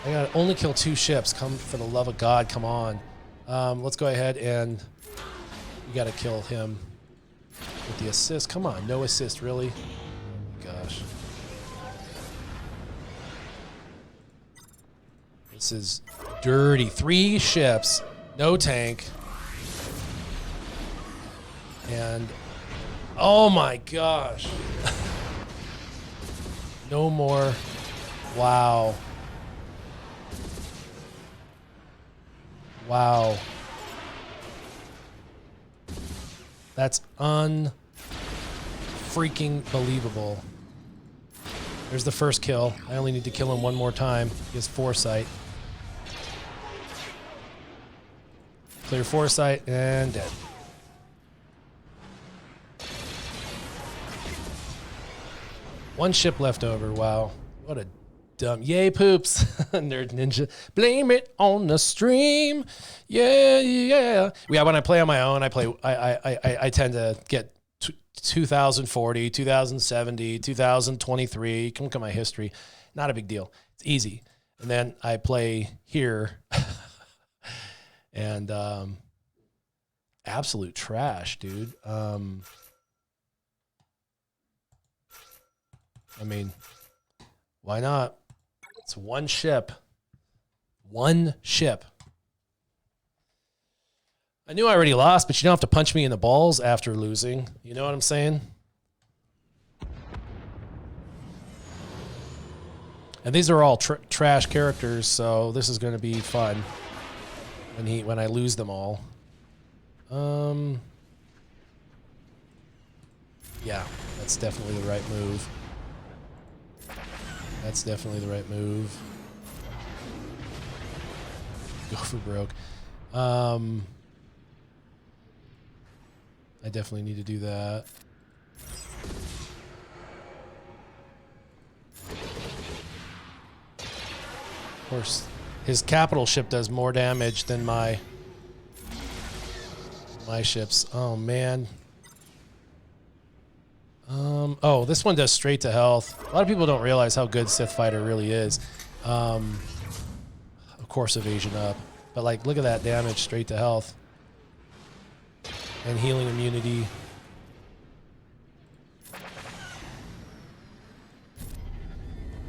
I got to only kill 2 ships. Come, for the love of God, come on. Let's go ahead and we got to kill him with the assist. Come on, no assist, really? Oh my gosh. This is dirty. 3 ships, no tank. And oh my gosh. No more. Wow. Wow. That's unfreaking believable. There's the first kill. I only need to kill him one more time. He has foresight. Clear foresight and dead. One ship left over. Wow. What a dumb. Yay, poops. Nerd Ninja. Blame it on the stream. Yeah, yeah. Yeah, when I play on my own, I tend to get 2040, 2070, 2023. Come look at my history. Not a big deal. It's easy. And then I play here. And absolute trash, dude. I mean, why not? It's one ship. One ship. I knew I already lost, but you don't have to punch me in the balls after losing. You know what I'm saying? And these are all trash characters, so this is going to be fun when I lose them all. Yeah, that's definitely the right move. That's definitely the right move. Go for broke. I definitely need to do that. Of course, his capital ship does more damage than my ships. Oh, man. Oh, this one does straight to health. A lot of people don't realize how good Sith Fighter really is. Of course, evasion up. But, like, look at that damage straight to health. And healing immunity.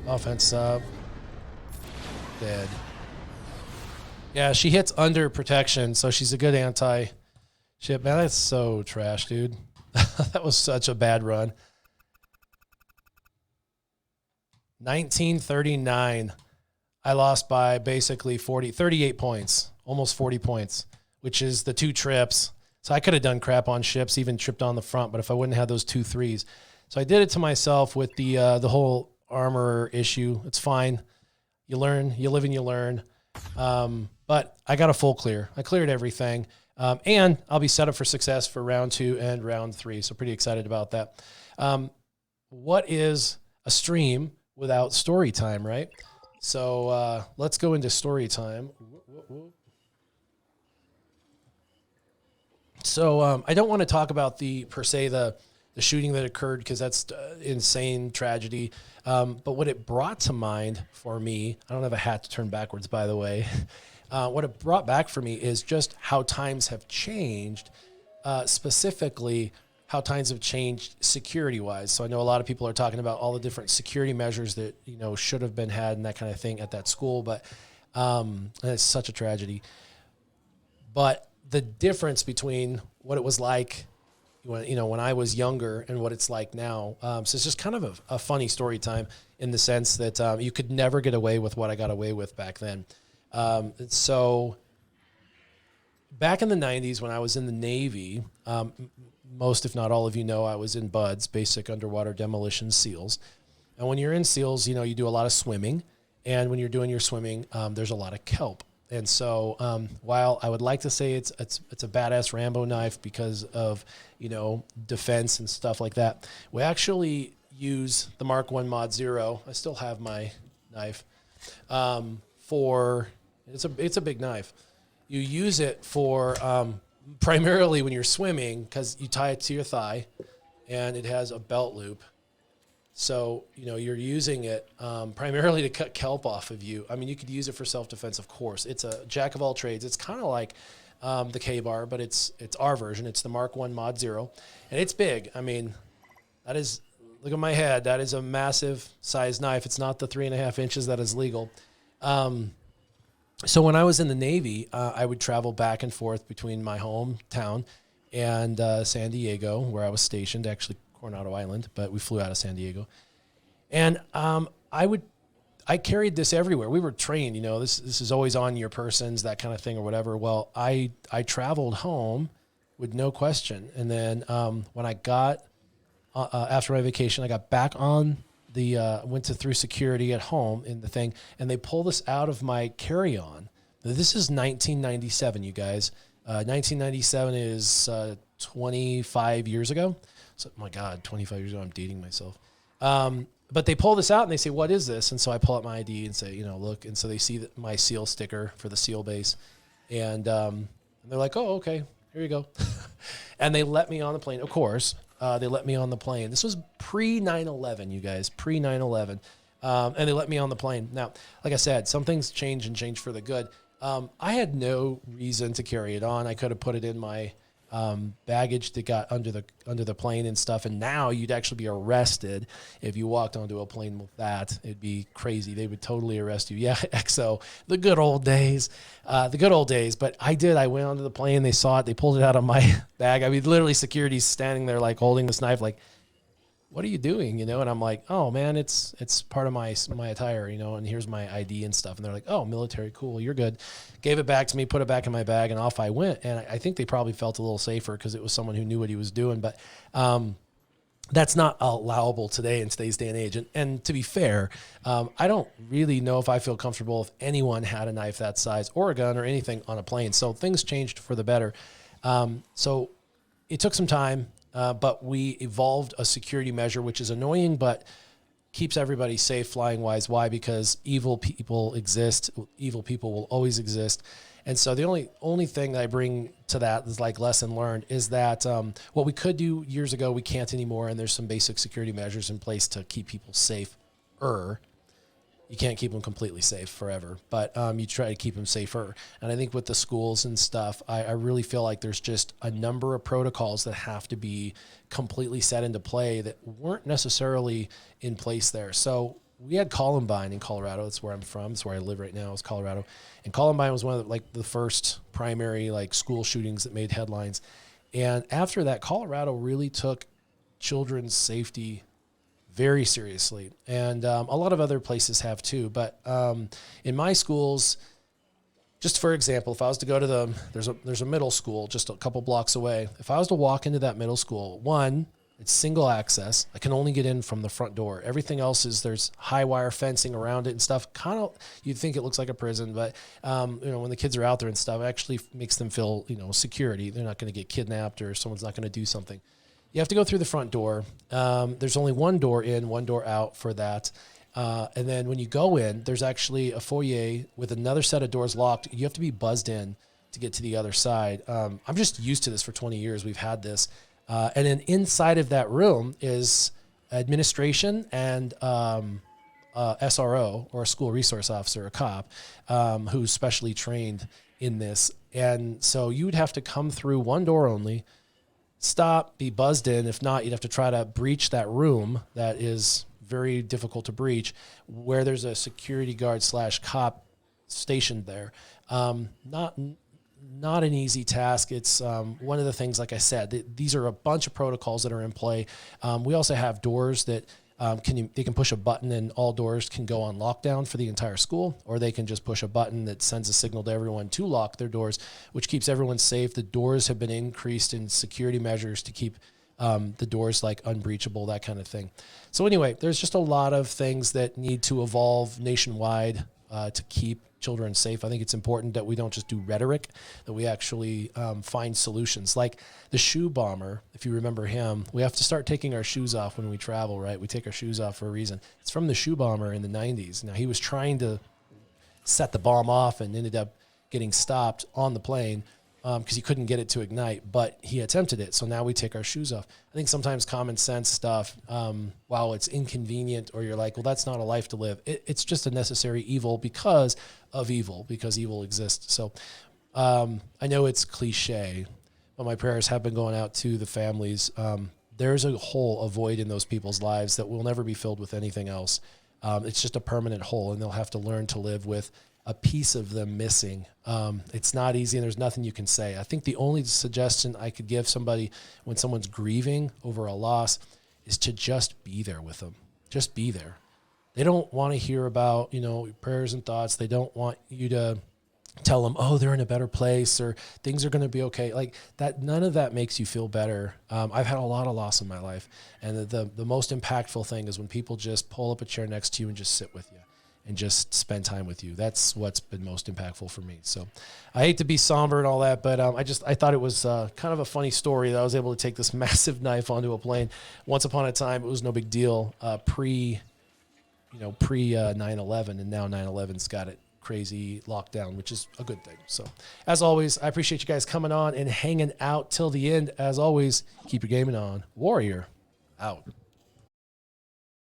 Offense up. Dead. Yeah, she hits under protection, so she's a good anti-ship. Man, that's so trash, dude. That was such a bad run. 1939. I lost by basically 38 points, almost 40 points, which is the 2 trips. So I could have done crap on ships, even tripped on the front, but if I wouldn't have those 2 threes. So I did it to myself with the whole armor issue. It's fine. You learn, you live and you learn. But I got a full clear. I cleared everything. And I'll be set up for success for round 2 and round 3. So pretty excited about that. What is a stream without story time, right? So let's go into story time. So I don't want to talk about the shooting that occurred because that's insane tragedy. But what it brought to mind for me, I don't have a hat to turn backwards, by the way. What it brought back for me is just how times have changed, specifically how times have changed security-wise. So I know a lot of people are talking about all the different security measures that, you know, should have been had and that kind of thing at that school, but and it's such a tragedy. But the difference between what it was like when I was younger and what it's like now. So it's just kind of a funny story time in the sense that you could never get away with what I got away with back then. So back in the 90s when I was in the Navy, most, if not all of you know, I was in BUDS, Basic Underwater Demolition SEALs. And when you're in SEALs, you know, you do a lot of swimming. And when you're doing your swimming, there's a lot of kelp. And so while I would like to say it's a badass Rambo knife because of, you know, defense and stuff like that, we actually use the Mark 1 Mod 0. I still have my knife for it's a big knife. You use it for primarily when you're swimming because you tie it to your thigh and it has a belt loop. So, you know, you're using it primarily to cut kelp off of you. I mean, you could use it for self-defense, of course. It's a jack of all trades. It's kind of like the K-Bar, but it's our version. It's the Mark 1 Mod 0. And it's big. I mean, that is, look at my head. That is a massive size knife. It's not the 3.5 inches that is legal. So when I was in the Navy, I would travel back and forth between my hometown and San Diego, where I was stationed, actually Coronado Island, but we flew out of San Diego. And I carried this everywhere. We were trained, you know, this is always on your persons, that kind of thing or whatever. Well, I traveled home with no question. And then when I got, after my vacation, I got back on went through security at home in the thing, and they pulled this out of my carry-on. This is 1997, you guys. 1997 is 25 years ago. So, my God, 25 years ago, I'm dating myself. But they pull this out and they say, what is this? And so I pull out my ID and say, look. And so they see my SEAL sticker for the SEAL base. And they're like, oh, okay, here you go. And they let me on the plane. Of course, they let me on the plane. This was pre 9/11, you guys, pre 9/11. And they let me on the plane. Now, like I said, some things change and change for the good. I had no reason to carry it on. I could have put it in my baggage that got under the plane and stuff. And now you'd actually be arrested if you walked onto a plane with that. It'd be crazy. They would totally arrest you. Yeah, XO, the good old days. But I did. I went onto the plane. They saw it. They pulled it out of my bag. I mean, literally security's standing there like holding this knife like, what are you doing? And I'm like, oh man, it's part of my attire, and here's my ID and stuff. And they're like, oh, military, cool, you're good. Gave it back to me, put it back in my bag, and off I went. And I think they probably felt a little safer because it was someone who knew what he was doing. But that's not allowable today in today's day and age. And to be fair, I don't really know if I feel comfortable if anyone had a knife that size or a gun or anything on a plane. So things changed for the better. So it took some time. But we evolved a security measure, which is annoying, but keeps everybody safe flying wise. Why? Because evil people exist. Evil people will always exist. And so the only thing that I bring to that is like lesson learned is that what we could do years ago, we can't anymore. And there's some basic security measures in place to keep people safe. You can't keep them completely safe forever, but you try to keep them safer. And I think with the schools and stuff, I really feel like there's just a number of protocols that have to be completely set into play that weren't necessarily in place there. So we had Columbine in Colorado. That's where I'm from. That's where I live right now is Colorado. And Columbine was one of the first primary school shootings that made headlines. And after that, Colorado really took children's safety very seriously. And a lot of other places have too. But in my schools, just for example, if I was to go to there's a middle school just a couple blocks away. If I was to walk into that middle school, one, it's single access. I can only get in from the front door. Everything else there's high wire fencing around it and stuff. Kind of, you'd think it looks like a prison, but when the kids are out there and stuff, it actually makes them feel, security. They're not going to get kidnapped or someone's not going to do something. You have to go through the front door. There's only one door in, one door out for that. And then when you go in, there's actually a foyer with another set of doors locked. You have to be buzzed in to get to the other side. I'm just used to this for 20 years. We've had this. And then inside of that room is administration and SRO, or a school resource officer, a cop, who's specially trained in this. And so you would have to come through one door only, stop, be buzzed in. If not, you'd have to try to breach that room that is very difficult to breach, where there's a security guard / cop stationed there. Not an easy task. It's one of the things, like I said, these are a bunch of protocols that are in play. We also have doors that they can push a button and all doors can go on lockdown for the entire school, or they can just push a button that sends a signal to everyone to lock their doors, which keeps everyone safe. The doors have been increased in security measures to keep the doors unbreachable, that kind of thing. So anyway, there's just a lot of things that need to evolve nationwide to keep children safe. I think it's important that we don't just do rhetoric, that we actually find solutions. Like the shoe bomber, if you remember him, we have to start taking our shoes off when we travel, right? We take our shoes off for a reason. It's from the shoe bomber in the 90s. Now, he was trying to set the bomb off and ended up getting stopped on the plane because he couldn't get it to ignite, but he attempted it. So now we take our shoes off. I think sometimes common sense stuff, while it's inconvenient or you're like, well, that's not a life to live, it's just a necessary evil because evil exists. So I know it's cliche, but my prayers have been going out to the families. There's a hole, a void in those people's lives that will never be filled with anything else. It's just a permanent hole, and they'll have to learn to live with a piece of them missing. It's not easy, and there's nothing you can say. I think the only suggestion I could give somebody when someone's grieving over a loss is to just be there with them. Just be there. They don't want to hear about, prayers and thoughts. They don't want you to tell them, oh, they're in a better place or things are going to be okay. Like that, none of that makes you feel better. I've had a lot of loss in my life. And the most impactful thing is when people just pull up a chair next to you and just sit with you. and just spend time with you. That's what's been most impactful for me. So I hate to be somber and all that, but I thought it was kind of a funny story that I was able to take this massive knife onto a plane. Once upon a time, it was no big deal pre 9/11, and now 9/11's got it crazy lockdown, which is a good thing. So as always, I appreciate you guys coming on and hanging out till the end. As always, keep your gaming on. Warrior out.